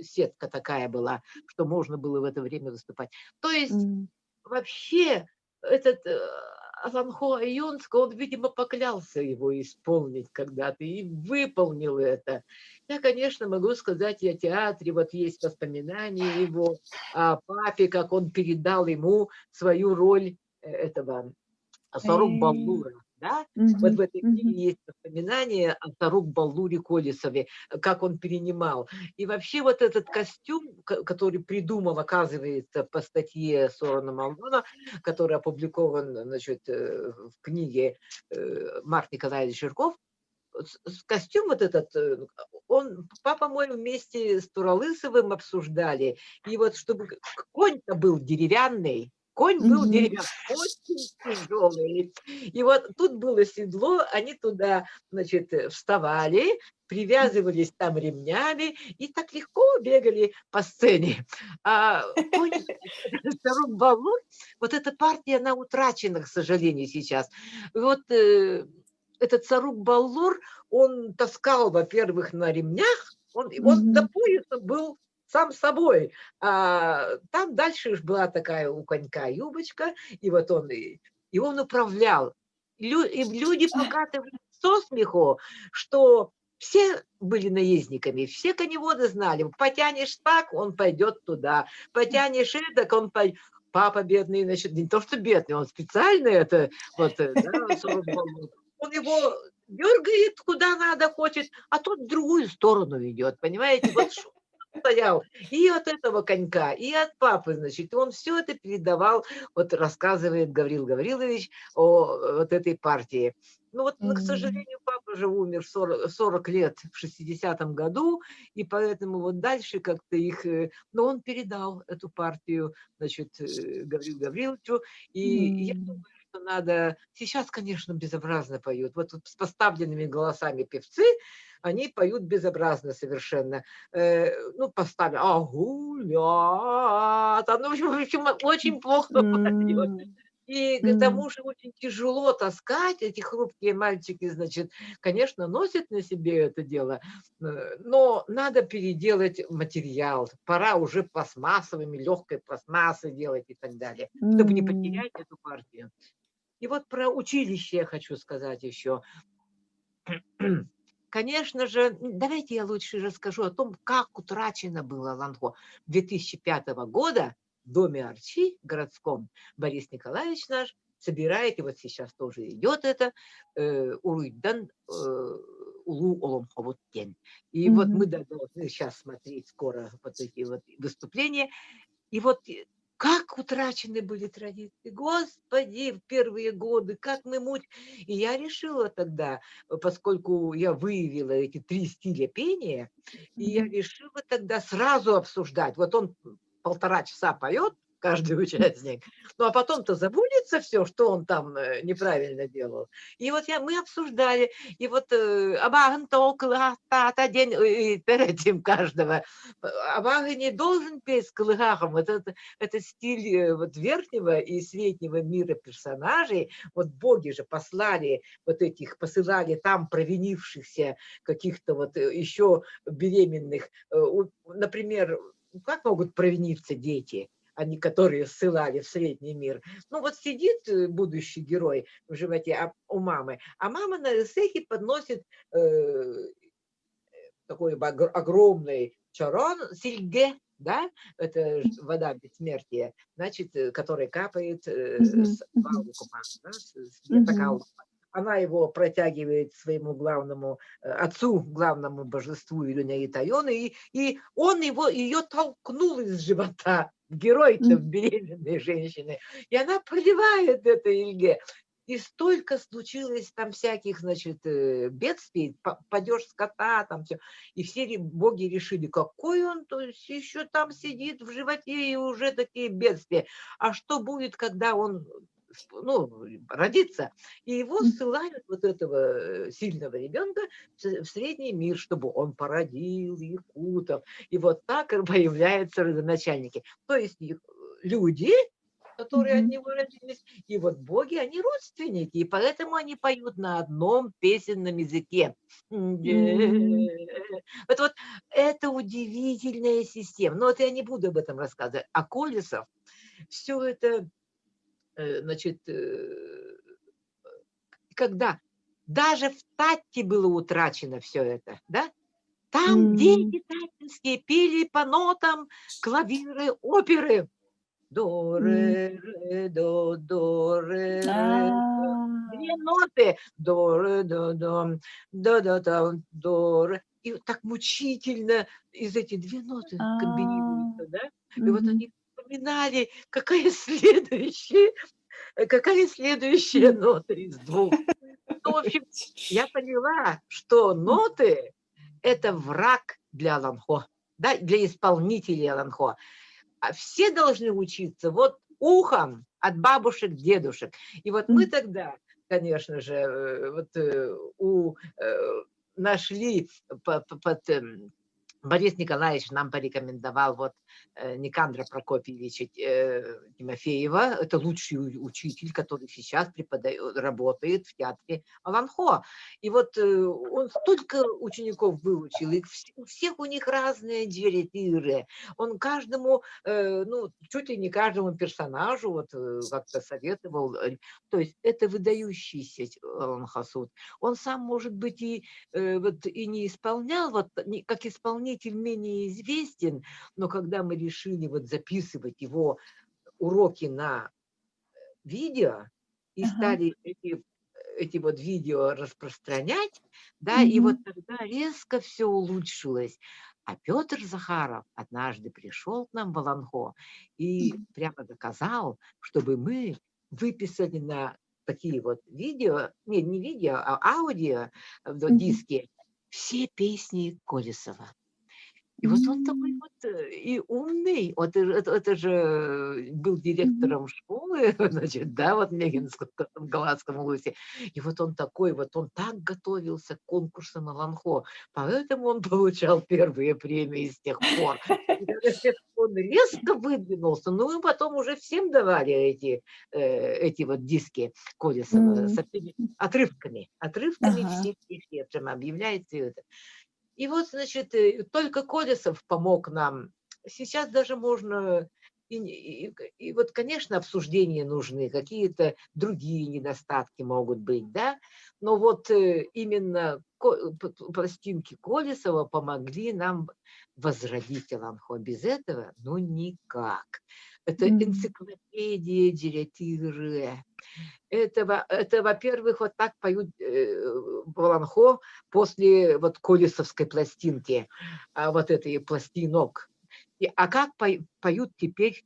сетка такая была, что можно было в это время выступать. То есть вообще этот Аланхо Аюнско, он, видимо, поклялся его исполнить когда-то и выполнил это. Я, конечно, могу сказать и о театре, вот есть воспоминания его о папе, как он передал ему свою роль этого Сарук Баллура. Да? Вот в этой книге есть воспоминания о Сарук Баллуре Колесове, как он перенимал. И вообще вот этот костюм, который придумал, оказывается, по статье Сорона Малдона, который опубликован, значит, в книге Марк Николаевич Жирков, костюм вот этот, он, папа мой вместе с Туралысовым обсуждали. И вот чтобы конь-то был деревянный, конь был деревянный, очень тяжелый. И вот тут было седло, они туда, значит, вставали, привязывались там ремнями и так легко бегали по сцене. А конь, Сарук Баллур, вот эта партия, она утрачена, к сожалению, сейчас. Вот этот Сарук Баллур, он таскал, во-первых, на ремнях, он до пояса был сам собой. А там дальше уж была такая у конька юбочка, и вот он, и он управлял. И люди покатывались со смеху, что все были наездниками, все коневоды знали, потянешь так, он пойдет туда, потянешь эдак, он пойдет. Папа бедный, значит, не то что бедный, он специально это, вот, да, он его дергает куда надо, хочет, а тот в другую сторону идет, понимаете, вот стоял и от этого конька, и от папы, значит, он все это передавал, вот рассказывает Гаврил Гаврилович о вот этой партии. Ну вот, к сожалению, папа же умер 40 лет в 60-м году, и поэтому вот дальше как-то их, но он передал эту партию, значит, Гаврилу Гавриловичу, и я думаю, что надо, сейчас, конечно, безобразно поют, вот тут с поставленными голосами певцы, они поют безобразно совершенно. Ну, поставили, гулят, ну, в общем, очень плохо поют. И к тому же очень тяжело таскать, эти хрупкие мальчики, значит, конечно, носят на себе это дело, но надо переделать материал. Пора уже пластмассовыми, легкой пластмассы делать и так далее, чтобы не потерять эту партию. И вот про училище я хочу сказать еще. Конечно же, давайте я лучше расскажу о том, как утрачено было Ланхо. 2005 года в доме Арчи городском Борис Николаевич наш собирает, и вот сейчас тоже идет это, Уруйдан Улу Оломховоттен. И вот мы должны сейчас смотреть скоро вот эти вот выступления. И вот как утрачены были традиции. Господи, в первые годы, как мы И я решила тогда, поскольку я выявила эти 3 стиля пения, и я решила тогда сразу обсуждать. Вот он 1,5 часа поет, каждый участник, ну а потом-то забудется все, что он там неправильно делал. И вот мы обсуждали, и вот Абаган толкла день перед этим каждого. Абаган не должен петь с калыгахом. Это стиль вот верхнего и среднего мира персонажей. Вот боги же посылали посылали там провинившихся каких-то вот еще беременных. Например, как могут провиниться дети? Они, которые ссылали в средний мир. Ну вот сидит будущий герой в животе у мамы, а мама на эсэхе подносит такой огромный чарон, сильге, да, это вода бессмертия, значит, которая капает с Валукума, да, она его протягивает своему главному отцу, главному божеству Илюня Итайона, и он ее толкнул из живота. Герой-то беременной женщины. И она проливает это Ильге. И столько случилось там всяких, значит, бедствий, падеж скота, там все. И все боги решили, какой он, то есть еще там сидит в животе, и уже такие бедствия. А что будет, когда он родится? И его ссылают, вот этого сильного ребенка, в средний мир, чтобы он породил якутов. И вот так появляются родоначальники. То есть люди, которые от него родились, и вот боги, они родственники, и поэтому они поют на одном песенном языке. Вот это удивительная система. Но вот я не буду об этом рассказывать. А Колесов, все это, значит, когда даже в Татте было утрачено все это, да? Там дети татинские пели по нотам клавиры, оперы. До, ре, ре, до, ре, ре, до. 2 ноты. До, ре, до, до, ре. И так мучительно из эти 2 ноты комбинируются, да? И вот они вспоминали, какая следующая нота из 2. Ну, в общем, я поняла, что ноты – это враг для Ланхо, да, для исполнителей Ланхо. А все должны учиться вот ухом от бабушек, дедушек. И вот мы тогда, конечно же, нашли Борис Николаевич нам порекомендовал вот Никандра Прокопьевича Тимофеева. Это лучший учитель, который сейчас работает в театре Ланхо. И вот он столько учеников выучил, и у всех у них разные директиры. Он каждому, чуть ли не каждому персонажу вот как-то советовал. То есть это выдающийся Ланхасуд. Он сам, может быть, и не исполнял, как исполнитель менее известен, но когда мы решили записывать его уроки на видео и стали эти вот видео распространять, да, и вот тогда резко все улучшилось. А Петр Захаров однажды пришел к нам в Ланхо и прямо доказал, чтобы мы выписали на такие вот видео, не видео, а аудио диски, все песни Колесова. И вот он такой вот и умный. Это же был директором школы значит, да, вот Мегинском Галатском улусе. И вот он такой, вот он так готовился к конкурсам Аланхо, поэтому он получал первые премии с тех пор. И когда он резко выдвинулся, ну и потом уже всем давали эти вот диски Колесова с отрывками Ага. все прямо объявляется это. И вот, значит, только Колесов помог нам. Сейчас даже можно, и вот, конечно, обсуждения нужны, какие-то другие недостатки могут быть, да, но вот именно пластинки Колесова помогли нам возродить Аланхо. Без этого, ну, никак. Это энциклопедия директиры. Это, во-первых, вот так поют в Аланхо после вот колесовской пластинки, вот этой пластинок. А как поют теперь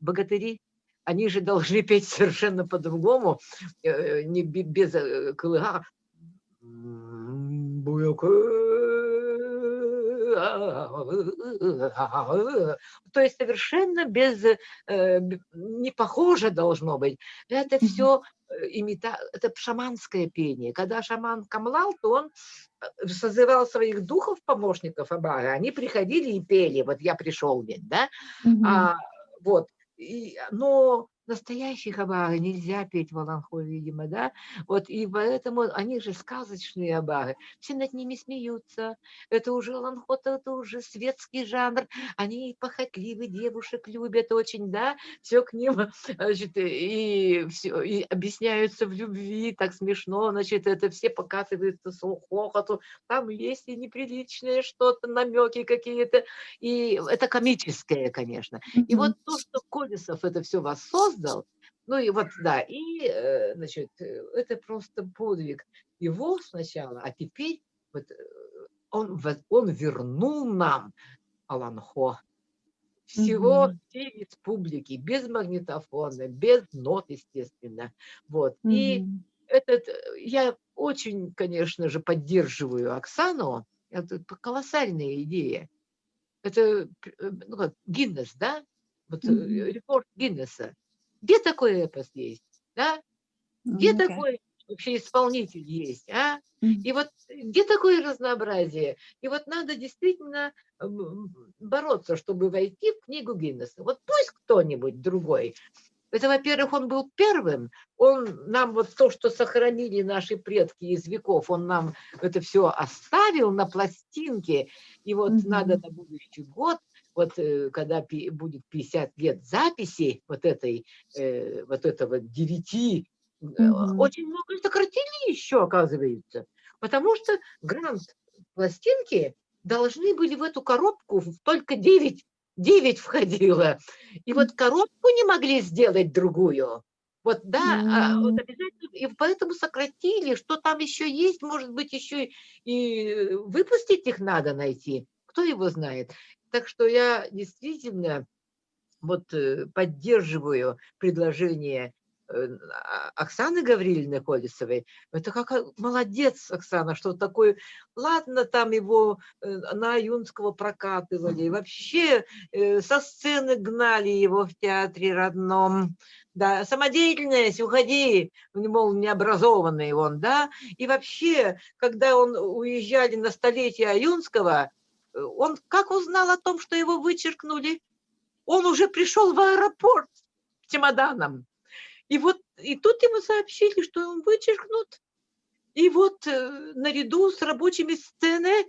богатыри? Они же должны петь совершенно по-другому, не без кылыга. То есть совершенно не похоже должно быть. Это все это шаманское пение. Когда шаман камлал, то он созывал своих духов, помощников Абага, они приходили и пели. Вот я пришел, ведь, да? Вот. Но настоящих Абага нельзя петь в Аланхо, видимо, да? Вот, и поэтому они же сказочные Абага. Все над ними смеются. Это уже Аланхо, это уже светский жанр. Они похотливы, девушек любят очень, да? Все к ним, значит, и объясняются в любви, так смешно, значит, это все показываются с хохоту. Там есть и неприличное что-то, намеки какие-то. И это комическое, конечно. И вот то, что Колесов это все воссоздал, ну и вот, да, и, значит, это просто подвиг его сначала, а теперь вот он вернул нам Аланхо. Всей республики, без магнитофона, без нот, естественно. Вот. И я очень, конечно же, поддерживаю Оксану. Это колоссальная идея. Это Гиннес, да? Вот рекорд Гиннеса. Где такой эпос есть? Да? Где такой вообще исполнитель есть? А? И вот где такое разнообразие? И вот надо действительно бороться, чтобы войти в книгу Гиннеса. Вот пусть кто-нибудь другой. Это, во-первых, он был первым. Он нам вот то, что сохранили наши предки из веков, он нам это все оставил на пластинке. И вот надо на будущий год, вот когда будет 50 лет записи вот этого 9, очень много сократили еще, оказывается. Потому что грант пластинки должны были в эту коробку только 9 входило. И вот коробку не могли сделать другую. Вот, да, вот обязательно, и поэтому сократили, что там еще есть, может быть, еще и выпустить их надо найти. Кто его знает? Так что я действительно вот поддерживаю предложение Оксаны Гавриловны Колесовой. Это как молодец, Оксана, что такое. Ладно, там его на Юнского прокатывали, и вообще со сцены гнали его в театре родном. Да, самодеятельность, уходи, мол, необразованный он, да. И вообще, когда он уезжали на столетие Аюнского, он как узнал о том, что его вычеркнули? Он уже пришел в аэропорт с чемоданом. И вот и тут ему сообщили, что он вычеркнут. И вот наряду с рабочими сцены.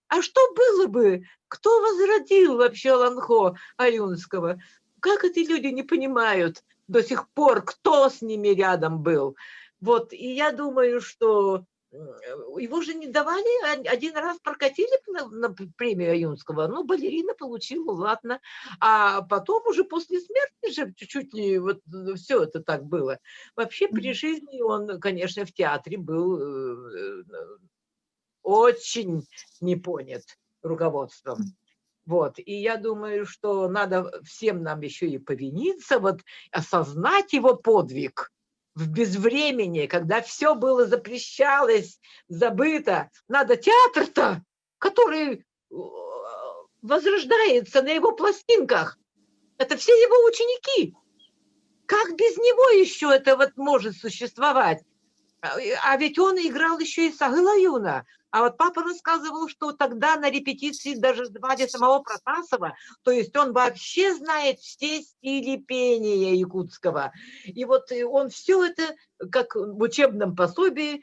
А что было бы? Кто возродил вообще Аланхо Аюнского? Как эти люди не понимают до сих пор, кто с ними рядом был? Вот, и я думаю, что его же не давали, один раз прокатили на премию Аюнского, ну, балерина получила, ладно, а потом уже после смерти же чуть-чуть не вот все это так было. Вообще при жизни он, конечно, в театре был очень не понят руководством. Вот, и я думаю, что надо всем нам еще и повиниться, вот осознать его подвиг в безвремени, когда все было запрещалось, забыто. Надо театр-то, который возрождается на его пластинках. Это все его ученики. как без него еще это вот может существовать? А ведь он играл еще и Сагылаюна. А вот папа рассказывал, что тогда на репетиции даже звали самого Протасова, то есть он вообще знает все стили пения якутского. И вот он все это, как в учебном пособии,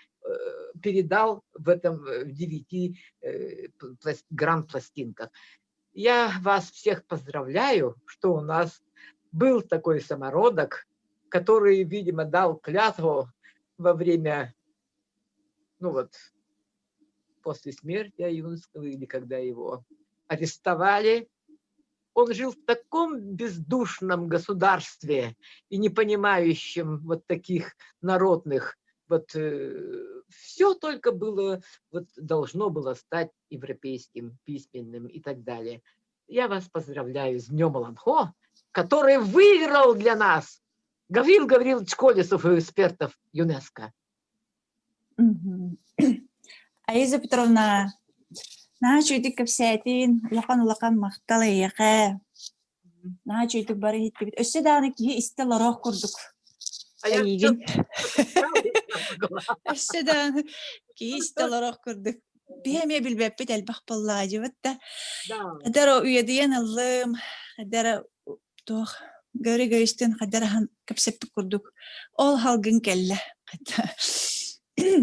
передал в этом в 9 грамм-пластинках. Я вас всех поздравляю, что у нас был такой самородок, который, видимо, дал клятву во время, ну вот, после смерти Аюнского или когда его арестовали. Он жил в таком бездушном государстве и не понимающем вот таких народных, вот все только было, вот должно было стать европейским, письменным и так далее. Я вас поздравляю с Днем Аланхо, который выиграл для нас Гаврил Гаврилович Колесов и экспертов ЮНЕСКО. Аиза Петровна, наачуйтик капсаятин, улақан мақталайяқа. Наачуйтик бары хиттибит. Өссе дағаны кие истелларох курдук. Айгин. Өссе дағаны кие истелларох курдук. Беме билбеппет әлбақ боллады. Қадара уядыян аллым, қадара тоқ гөрі гөйстін, қадарахан капсеппі курдук. Ол халгын кәлі. Я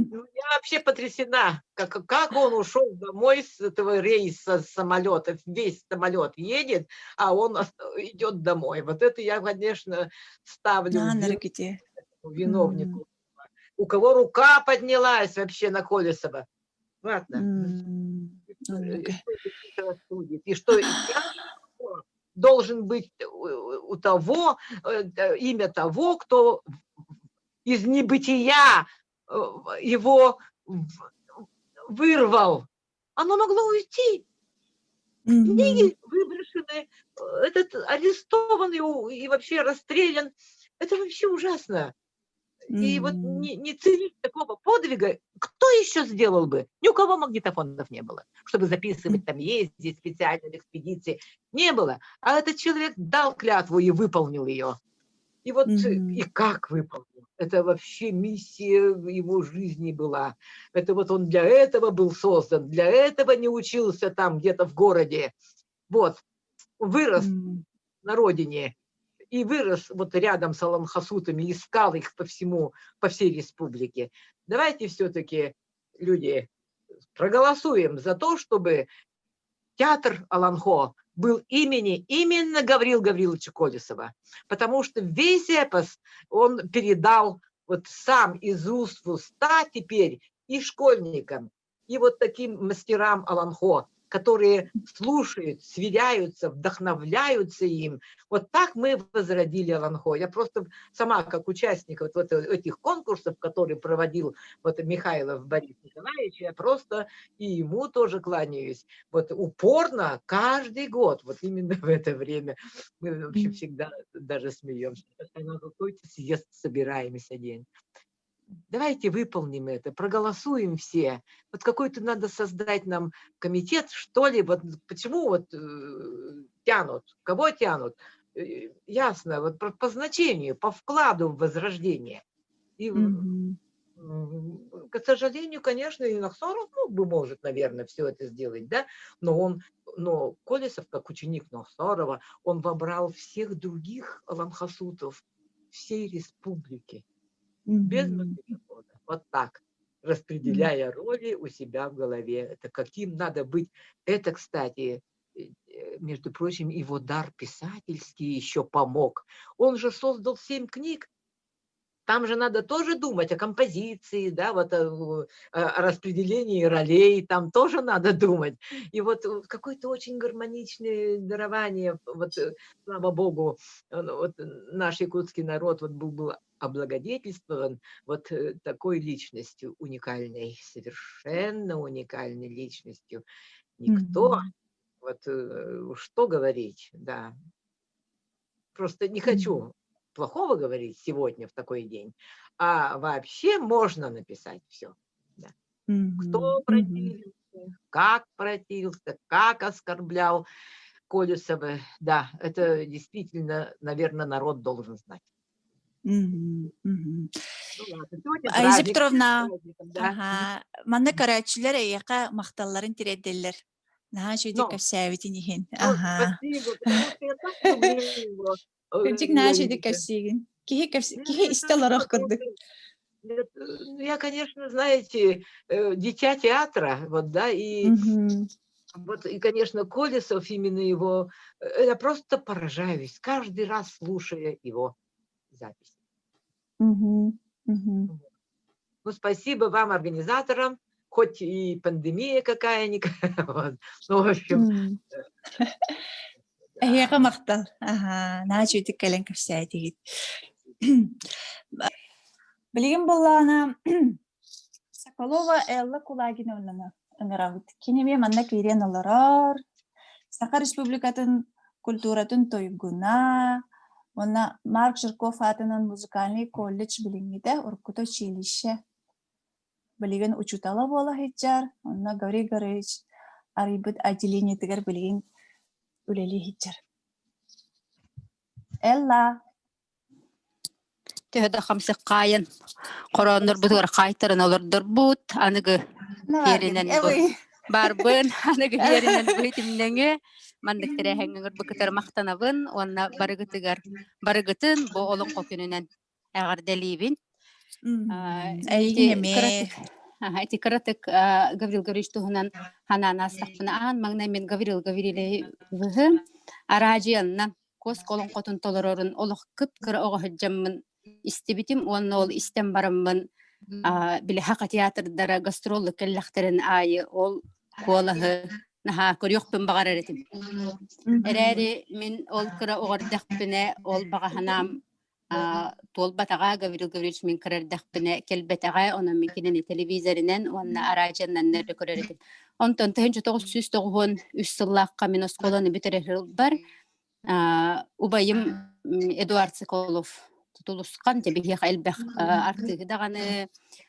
вообще потрясена, как он ушел домой с этого рейса самолета. Весь самолет едет, а он идет домой. Вот это я, конечно, ставлю виновнику. У кого рука поднялась вообще на Колесова. Ладно. И что должен быть у того, имя того, кто из небытия его вырвал. Оно могло уйти. Книги выброшены, этот арестованный и вообще расстрелян. Это вообще ужасно. И вот не ценить такого подвига, кто еще сделал бы? Ни у кого магнитофонов не было, чтобы записывать, там ездить специально в экспедиции. Не было. А этот человек дал клятву и выполнил ее. И вот и как выполнил? Это вообще миссия его жизни была. Это вот он для этого был создан, для этого не учился там где-то в городе. Вот, вырос на родине и вырос вот рядом с Аланхасутами, искал их по всей республике. Давайте все-таки, люди, проголосуем за то, чтобы театр Аланхо был именно Гаврила Гавриловича Колесова, потому что весь эпос он передал вот сам из уст в уста теперь и школьникам, и вот таким мастерам Аланхо, которые слушают, сверяются, вдохновляются им. Вот так мы возродили Аланхо. Я просто сама, как участник вот этих конкурсов, которые проводил вот Михайлов Борис Николаевич, я просто и ему тоже кланяюсь. Вот упорно каждый год, вот именно в это время, мы вообще всегда даже смеемся. На какой-то съезд собираемся день. Давайте выполним это, проголосуем все. Вот какой-то надо создать нам комитет, что ли. Вот почему вот тянут? Кого тянут? Ясно, вот по значению, по вкладу в возрождение. И, к сожалению, конечно, и Нахсаров бы может, наверное, все это сделать, да? Но Колесов, как ученик Нахсарова, он вобрал всех других аламхасутов всей республики. Без магнитофона. Вот так, распределяя роли у себя в голове. Это каким надо быть. Это, кстати, между прочим, его дар писательский еще помог. Он же создал 7 книг. Там же надо тоже думать о композиции, да, вот о распределении ролей, там тоже надо думать. И вот какое-то очень гармоничное дарование, вот, слава Богу, вот наш якутский народ вот был облагодетельствован вот такой личностью уникальной, совершенно уникальной личностью. Никто, вот что говорить, да, просто не хочу плохого говорить сегодня в такой день, а вообще можно написать все. Да. Кто противился, как оскорблял Колесова. Да, это действительно, наверное, народ должен знать. Мгм, мгм. Ну ладно, сегодня Айза праздник, Петровна, праздником, да. ага, манна карачылар эяка макталларын тиредделер. Наха шуйдик Ну, капсаабитин иһин. ну, Ага. спасибо, потому что я так люблю его, Кырдьык наха шуйдик Ларису. капсиигин. Киһи Ну, киһи это исталарах потому кырдык. что я, конечно, знаете, дитя театра, вот, да, и Мгм, вот, и, конечно, Колесов, именно его, я просто поражаюсь, каждый раз слушая его запись. мгм, мгм. Ну, спасибо вам, организаторам, хоть и пандемия какая-никакая, вот. Ну, в общем, М. да, Эяка мактал. Ага, наха шуйдик кэлэн капсаатигит. Билигин боллаана Соколова Элла Кулагиновна ыңыравыт. Кинеме манна кирен олорор. Саха Республикатын культуратын тойгуна. Онна Марк Жирков атынан музыкальный колледж билингиде уркуто училище. Билигин учутала бола хиджар. Онна Гаврий Гаврилович арибыт отделение тигер билигин үлели хиджар. Элла. Төһөдө хамсыккайын короннор бутугар кайтарын олордор бут аныгы херинен бу барбын аныгы херинен бу тимнеңе мандыктыра хәңгәр бу кытар мактанабын онна барыгытын бу олон кокүнүнен агар делибин Эйгинеме. эти кратык Гаврил Гаврилович туһунан ханана сакпына ан магна мен Гаврил Гаврилович аражияннан кос колон котун толорорун олох кып кыра ого хаджаммын истибитим онна ол истем бараммын биле хака театрдара гастроллы келлахтерин айы ол колаһы наха көрөкпүн багараретим эрери мен ол кыра огордакпыне ол багаханам толбатага Гаврил Гаврилович мен кырардакпыне келбетага онун мекинени телевизоринен онна аражаннан нерде көрөретим онтон 1990 үссыллаакка мен осколаны битерер бар убайым Эдуард Соколов тутулускан тебиһи элбэх артыгы даганы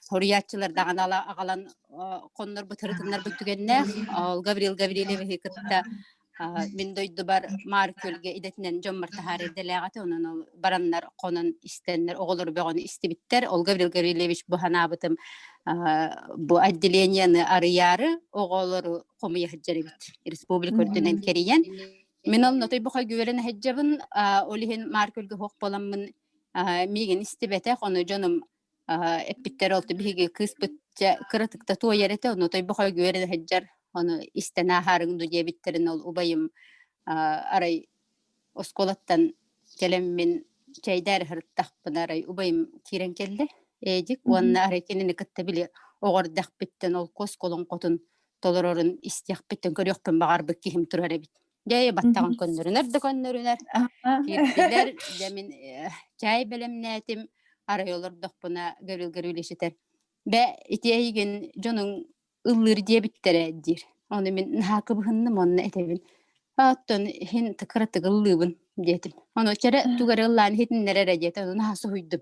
хориятчылар даганы агалан коннор бытырытыннар бүттүгеннэх ол Гаврил Гаврилович кытта мен дойду бар Маркөлге идетинен жоммарта харыделагаты онун ол бараннар конун истеннер оголор бөгөн истибиттер ол Гаврил Гаврилович бу ханабытым бу отделениены арыяры оголору комуя хаджарыбит республика өрдүнен кериен мен ол нотой бухай güveren хаджабын олихин Маркөлге хок боламмын миген истибетех оны жонум эппиттер олты биги кыспытча кырытыкта туа ярете оны той бухай güveren хаджар оны истена харыңду дебиттерин ол убайым арай осколаттан келем мен чайдар хырттакпын арай убайым кирен келди эдик уанна арай кенени кытта биле огордак биттен ол кос колон котун толорорун истяк биттен көрөкпүн багарбы кихим турар эбит жай баттаган көннөрүнөр кирдилер демин чай белемнетим арай олордокпуна Гаврил Гавриловичтер бе итейген жонун ыллыр дебиттере дир. Оны мен хакыбыхынным онна этебин. Аттон хин тыкырытык ыллыбын детим. Оны чара тугарыллан хитиннере дете оны хасы хуйдым.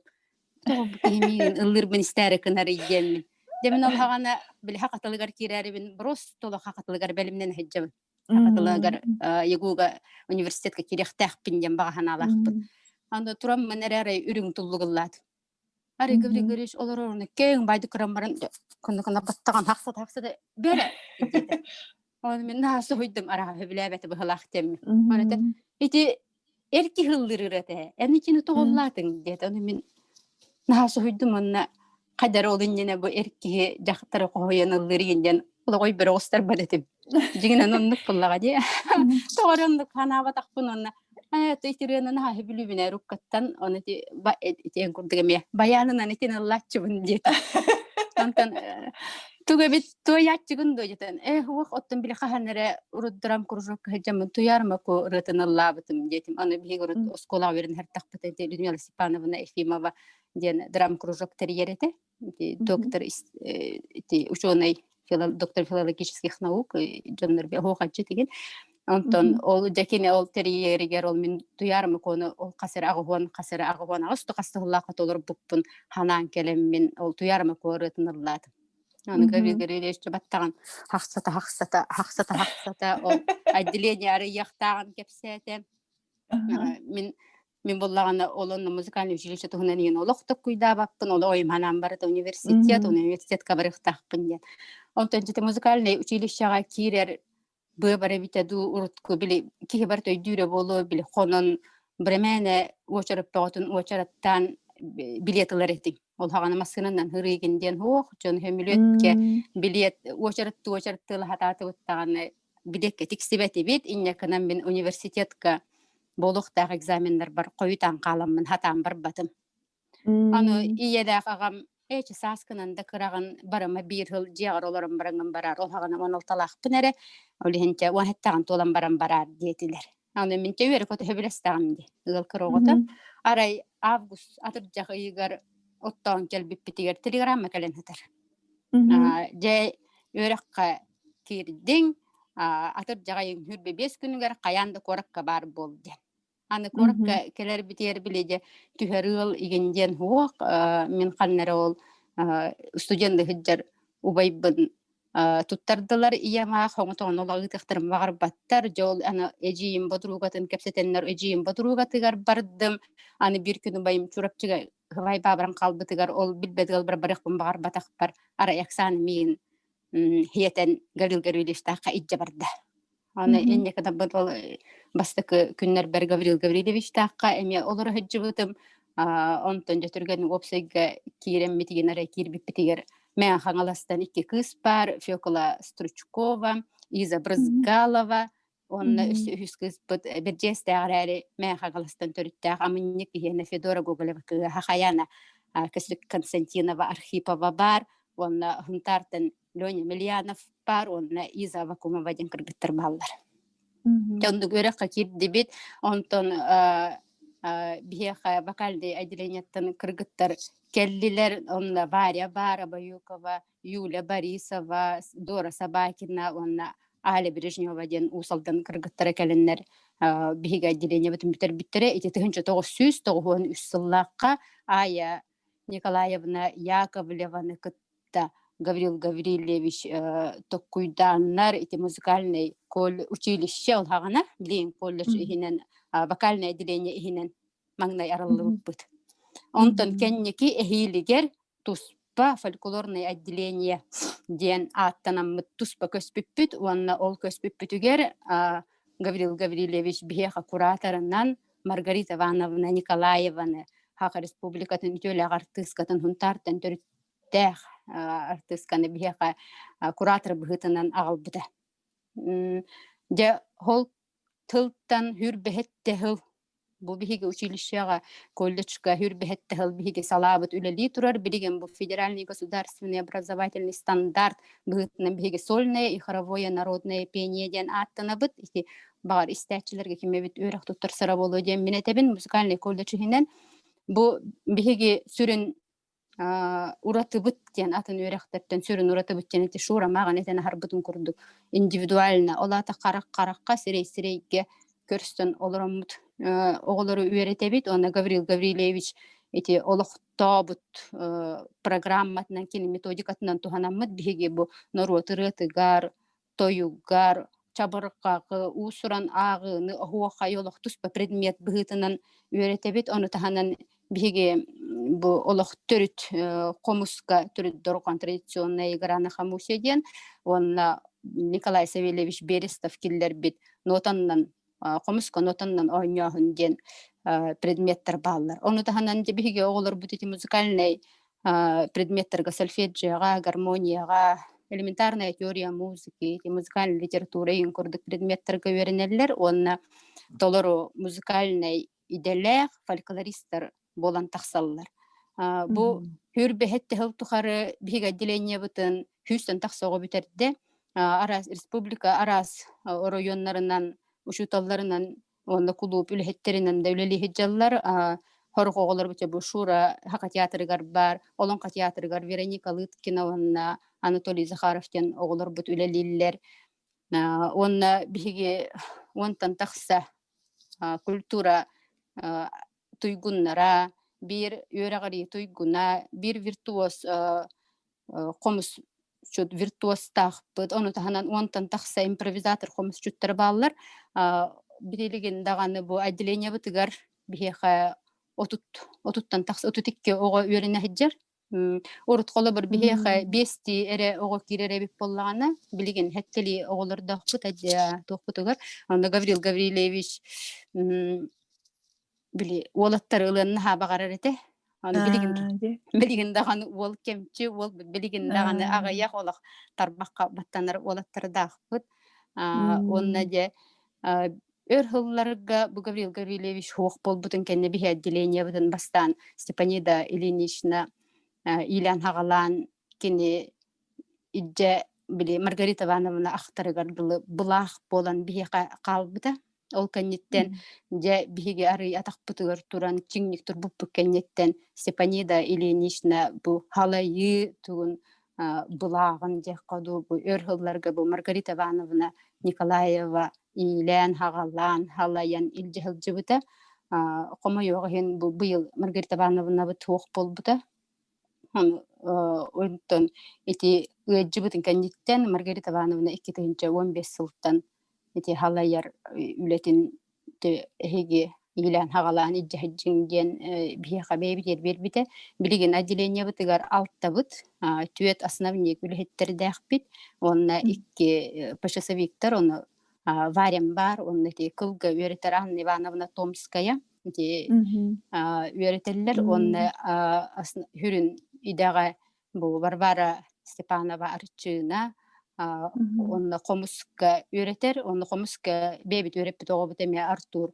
Топ кемиген ыллырбын истәре кынары идемин. Демен ол хагана бил хакатылыгар кирәрибин брос толы хакатылыгар белимнен хәҗҗәбин. Хакатылыгар Ягуга университетка кирехтәхпин дем баганалахпын. Анда турам менере үрүң туллугыллат. Ари Гаврил Гаврилович олорорны кең байды кырамбарын кына баттаган хаксата бере. Оны мен насы хуйдым ара билебети бахалахтем. Онда ити эрки хыллырырате. Эничини тоголлатын дете. Оны мен насы хуйдым онна кадар олыннене бу эрки жактары койоныллырыгенден ой бир остар балетим. Жигинен оннук буллага ди. Тоғырындык ханава тақпын онна. Түйтеренен хахи білүбіне руккаттан оны тен күрдігіме. Баянынан етен аллатчыбын деді. Онтан туға бит туяатчыгын до жетен. Уақ оттын білі қаханары ұрыддырам күржок хаджамын туярма ку рытын аллабытым дедім. Оны бігі ұрыд оскола верін хәр тақпыты Людмила Степановна Ефимова ден драм кружок терьерете. Доктор ученый доктор филологических наук Джоннер Бехохачи деген. Антон ол жакине ол терьеригер ол мен туярмы кону ол касыр агыгон агысты кастыллакка толор буппун ханан келем мен ол туярмы көрөтүнүрлат. Аны Гаврил Гаврилович баттаган хаксата ол отделение ары яктаган кепсете. Мен Мен боллагана олон музыкальный училище тугунан ен олохток куйда баппын, ол ойманан барыта университетка барыхтахпын ден. Онтон жете музыкальный училищега кирер бары битеду урутку били кихе бар той дюре болу били хонон бремене очарып паготун очараттан билетлер этин. Ол хагана масынынан хырыгинден хох жон хемилетке билет очараттыла хататы уттаганы бидекке тиксибети бит иннеканан мен университетка болуктагы экзамендар бар коютан каламмын хатан бар батым. Аны иелак агам эчи саскынан да кыраган барама бир хыл жагар олорун баранган барар. Ол хагана онол талакпын эре. Олихинче уахеттаган толан баран барар диетилер. Аны мен кебер кото хебелестагам ди. Ыл кырогота. Арай август атыр жагы игар оттон келбип битигер телеграмма келен хатар. Же өрөккө кирдиң атыр жагы хүрбе 5 күнгөр каянды коракка бар болду. Аны коракка келер битер билеже түһөрүл игенден хуак мен каннары ол студенты хиджар убайбын туттардылар ияма хоңотон олагытыктырым багар баттар жол аны эжиим бодругатын кепсетеннер эжиим бодругатыгар бардым аны бир күнү байым чурапчыга хвай бабран калбытыгар ол билбедгал бар барыкпын багар батакпар ара яксан мен хиетен галилгаrilиштака ижja барда аны энне када бол бастыкы күннер бер Гаврил Гаврилович таакка эме олор хыджыбытым онтон жөтүргөн опсайга кирем митиген ара кирбиппитигер мен хаңаластан 2 кыз бар Фёкла Стручкова, Иза Брызгалова, онна үс кыз бит бир жестагары мен хаңаластан төрүттө амынник ена Федора Гоголева хахаяна Косик Константинова Архипова бар, онна хунтартын Лёня Мильянов бар, онна Иза Вакумова ден кыргыттар балдар. Жонду көрөккө кирди бит онтон биеха вокальный отделениеттен кыргыттар келлилер, онна Варя Барабаюкова, Юля Борисова, Дора Собакина, онна Аля Брежнева ден усалдан кыргыттар келеннер биега отделение битин битер эти 1993 сыллакка Ая Николаевна Яковлеваны кытта Гаврил Гаврилевич токуйданнар эти музыкальный училище ол хагана билин колледж ихинен вокальное отделение ихинен маңнай араллык бит. Онтон кеннеки эхилигер туспа фольклорное отделение ден аттанам туспа көспүппүт, онна ол көспүппүтүгер Гаврил Гаврилевич биеха кураторынан Маргарита Ивановна Николаеваны Хака республикатын төлө артисткатын хунтартан төрүттэх артистканы биеха куратор быгытынан агалбыта. Же хол тылтан хүрбехетте хыл бу биһиге училищега колледжга хүрбехетте хыл биһиге салабыт үлели турар билеген бу федеральный государственный образовательный стандарт быгытынан биһиге сольное и хоровое народное пение ден аттанабыт ити багар истәчилерге кимебит өрөк туттар сара болу ден минетебин музыкальный колледжинен бу биһиге сүрүн уратыбыт ден атын өрөктөртөн сүрүн уратыбыт ден эти шура маган этен харбытын курдук индивидуально олата каракка сирейге көрстөн олоромут оголору үйрөтебит. Оны Гаврил Гаврилевич эти олохтобут программатынан кини методикатынан туханаммыт биһиге бу норотырытыгар тоюгар чабырыккагы усуран агыны хуака йолохтус предмет быгытынан үйрөтебит. Оны таханан биһиге бу олох төрүт комуска төрүт дорган традиционная игра на хамусе ден онна Николай Савельевич Берестов киллер бит нотаннан комуска нотаннан ойнёхун ден предметтер баллар. Оны таханан биһиге оголор бутити музыкальный предметтерге сольфеджиога, гармонияга, элементарная теория музыки, музыкальная литература ин курдук предметтерге үйренелер. Онна толору музыкальный иделер, фольклористер болан тахсаллар. Бу хүрбехетте хыл тухары биһиге отделение бутын хүстен тахсого битерде. Арас республика арас районнарынан ушуталларынан онда клуб үлехеттеринен дэүлели хиджаллар хоргоголор бите бу шура хака театрыгар бар, олонка театрыгар Вероника Лыткина онна Анатолий Захаровтен оголор бут үлелиллер. Онна биһиге онтан тахса культура туйгуннара бир өрөгөри туйгуна бир виртуоз комус чөт виртуостах бит оны таханан онтан тахса импровизатор комус чөттөр баллар билеген даганы бу отделение битигер бихеха отуттан тахс отутикке ого үйренә хиджер. Орут колы бер бихеха бести эре ого кирере бит боллагана билген хеттели оголорда хут адя тохпутугар. Анда Гаврил Гаврилевич били олаттар ылын хабагарар эте. Аны билген даган ол кемчи ол билген даган агаяк олак тарбакка баттанар олаттар дахпыт. Онна же Өрхылларга бу Гаврил Гаврилевич хуох болбутун кенне бихи отделение бутун бастан Степанида Ильинична Илян хагалан кене идже били Маргарита Ивановна ахтарыгардылы булах болан бихи калбыта. Ол кеннеттен же бихиге ары атакпытыгар туран чиңниктур буппу кеннеттен Степанида Ильинична бу халайы тугун булагын же каду бу өрхылларга бу Маргарита Ивановна Николаева Илян хагалан халаян илжел жибута комо йогын бу быйыл Маргарита Ивановна бу туох болбута. Онтон эти жибутын кеннеттен Маргарита Ивановна 2015 жылдан эти халаяр үлетин те хеге Илян хагалан ижжинген бихеха бебитер бербите билген отделение бутыгар алттабыт түет основник үлеттердәхпит онна 2 пашасовиктар оны варям бар он эти кылга үйрөтөр Анна Ивановна Томская эти үйрөтөлөр он хүрүн идага бу Варвара Степанова Арчина он комуска үйрөтөр он комуска бебит үйрөп тогобут эме Артур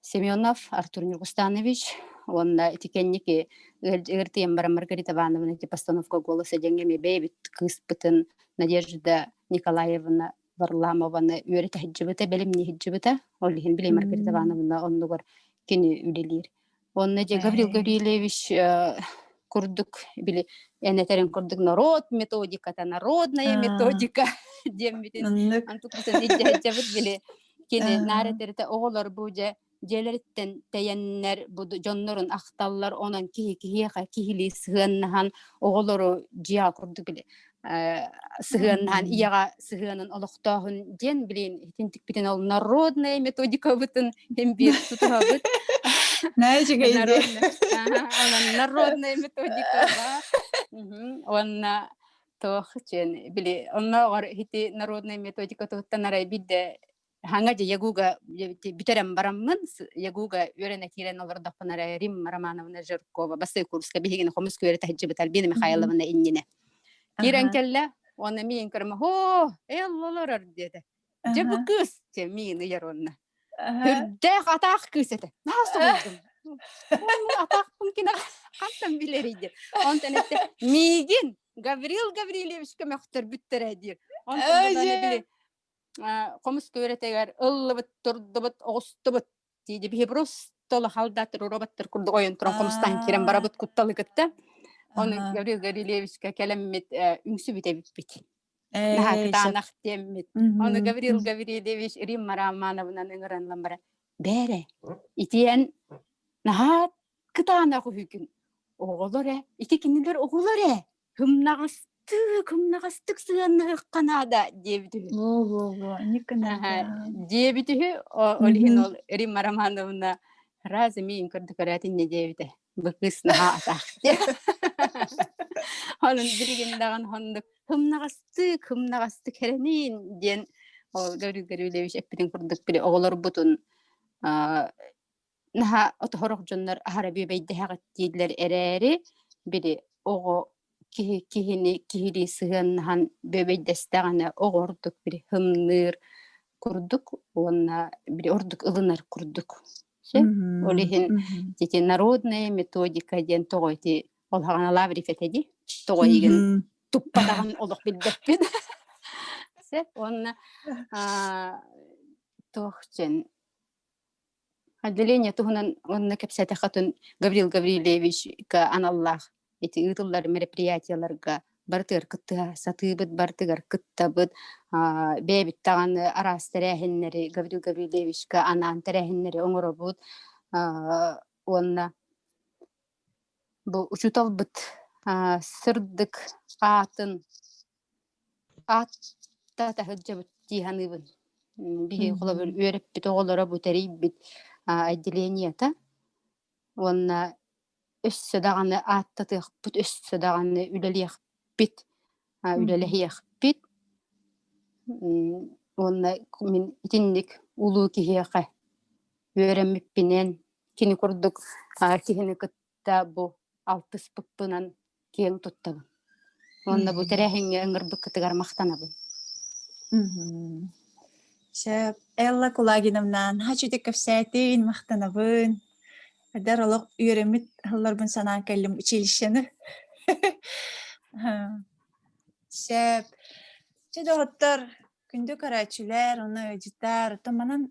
Семенов Артур Нургустанович он этикенники эртем бар Маргарита Ивановна постановка голоса жеңеме бебит кыспытын Надежда Николаевна Варламованы үйрәтә хиджибете белемне хиджибете оллин биле Маргарита Ивановна оннугар кини үлелер. Онна же Гаврил Гаврилевич курдук биле энетерин курдук народ методика та народная методика дембитин антукутен хиджибет биле кини наретерте оголор буже желерттен таяннар бу жоннорун акталлар онан кихиха кихили сыгыннан оголору жия курдук биле сыгыннан ияга сыгынын олоктогун ден билин тинтик битен ол народная методика бутун дембир тутабыт народная методика онна тохчен били онна гар хити народная методика туттанара бидде ханга же ягуга битерем бараммын ягуга үйренэ кирен олорда панара Рим Романовна Жиркова басы курска бигин хомус көрөтө хиджибет Альбина Михайловна иннине кирен келле оны мен көрмө хо эллолор деди же бу кыз же мен яронна үрдө атак кызете насыл болдум атак мумкин кантан билериди онтенете мигин Гаврил Гаврилевич көмөктөр бүттөрө дир онтен биле комус көрөтөгөр ыллыбыт турдубут огустубут диди би просто халдатыр роботтор курду оюн туран комустан кирен барабыт кутталыкытта оны Гаврил Гаврилевичке келеммит үңсү битебит нахактанах теммит оны Гаврил Гаврилевич Римма Романовна ыңыранлан бара бере итиен нахат кытанах үгүн оголоре ити кинилер оголоре Кымнагастык сыганы канада дебитү. Дебитү олин ол Римма Романовна разы мен көрдүк аратинне дебите. Быкыс наха атак. Анын билген даган хондук кымнагастык керенин ден ол Гаврил Гаврилевич эппитин көрдүк биле оголор бутун наха отохорок жоннор араби бейде хагат дийлер эрери били ого кихили сыгынхан бебейдестагана огордук бир хымныр курдук онна бир ордук ылынар курдук олихин тики народная методика ден тогойти ол хагана лавриф этеди тогойген туппадаган олох билбеппин се онна тохчен отделение тугунан онна кепсете хатын Гаврил Гаврилевич ка аналлах эти ытыллар мероприятияларга бартыр кытта сатыбыт бартыгар кыттабыт бебит таган арас терехиннери Гаврил Гаврилевичка анан терехиннери оңоробут онна бу учуталбыт сырдык атын атта тахыджабыт тиханыбын бихи колобur үйрөппит оголора бу терибит отделениета Онна өссө даганы аттатыахпыт, өссө даганы үлелиахпит, үлелехиахпит. Онна мен итинник улуу кихиэхэ үөрэммиппинен кини курдук кихини кытта бу алтыспыппынан киэн туттабын. Онна бу терехинге ыңырбык кытыгар мактанабын. Шеп Элла Кулагиновнан хачудик кэпсэтин мактанабын. Эдер олох үөремит хылларбын санаан кэллим училищені. Шеп чедоғыттар күндү карачулер, оны ыжытар, манан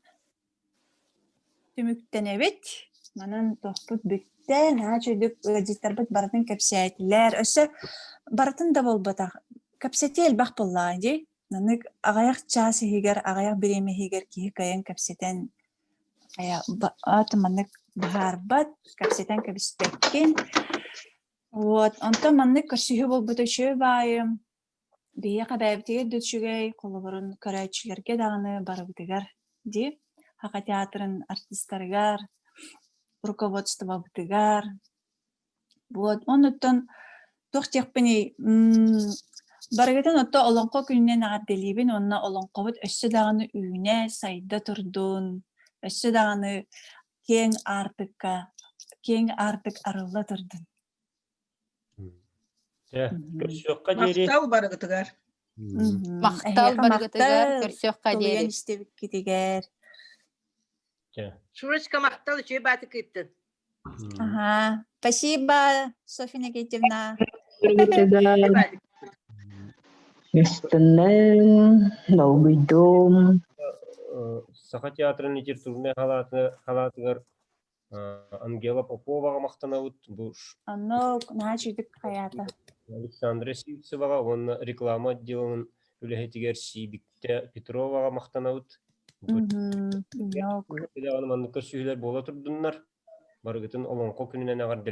түмүктенебит, манан тохпут бүттен, хачудик ыжытарбыт баратын кэпсэтилер. Өсө баратын да болбата. Кэпсэти элбах болла, ди. Нанык агаяк часы хигер, агаяк биреме хигер кихи кайын кэпсэтен. Атыманык бахарбат, кэпсэтен кэпстеккен. Вот, онто маннык көрсүхү болбута чөө байым. Бие кабайбытыгер дөтчүгэй, колоборун көрәчүлерге даганы барыбытыгар, ди. Хака театрын артисттаргар, руководство бытыгар. Вот, онуттан тохтекпини барыгытын отто олонко күнүнен агат делибин, онна олонкобут өссө даганы үүнэ сайда турдун, өссө даганы кең артык арылла турдун. Көрсөкка жери. Мактал барыгытыгар. Мактал барыгытыгар, көрсөкка Тулуян дери. истебик китигер. Шурочка мактал чөй баты кыттын. Ага. Спасибо, Софья Никитьевна. Местенен, долбойдом. Саха театрын итер турне халатыгар Ангела Поповага мактанабыт. Бу Оно начудик хаята. Александра Сивцевага, он реклама отделын үлэхетигер Сибикте Петровага мактанабыт. Манны көрсүлөр бола турдуннар. Барыгытын олонко күнүнен агар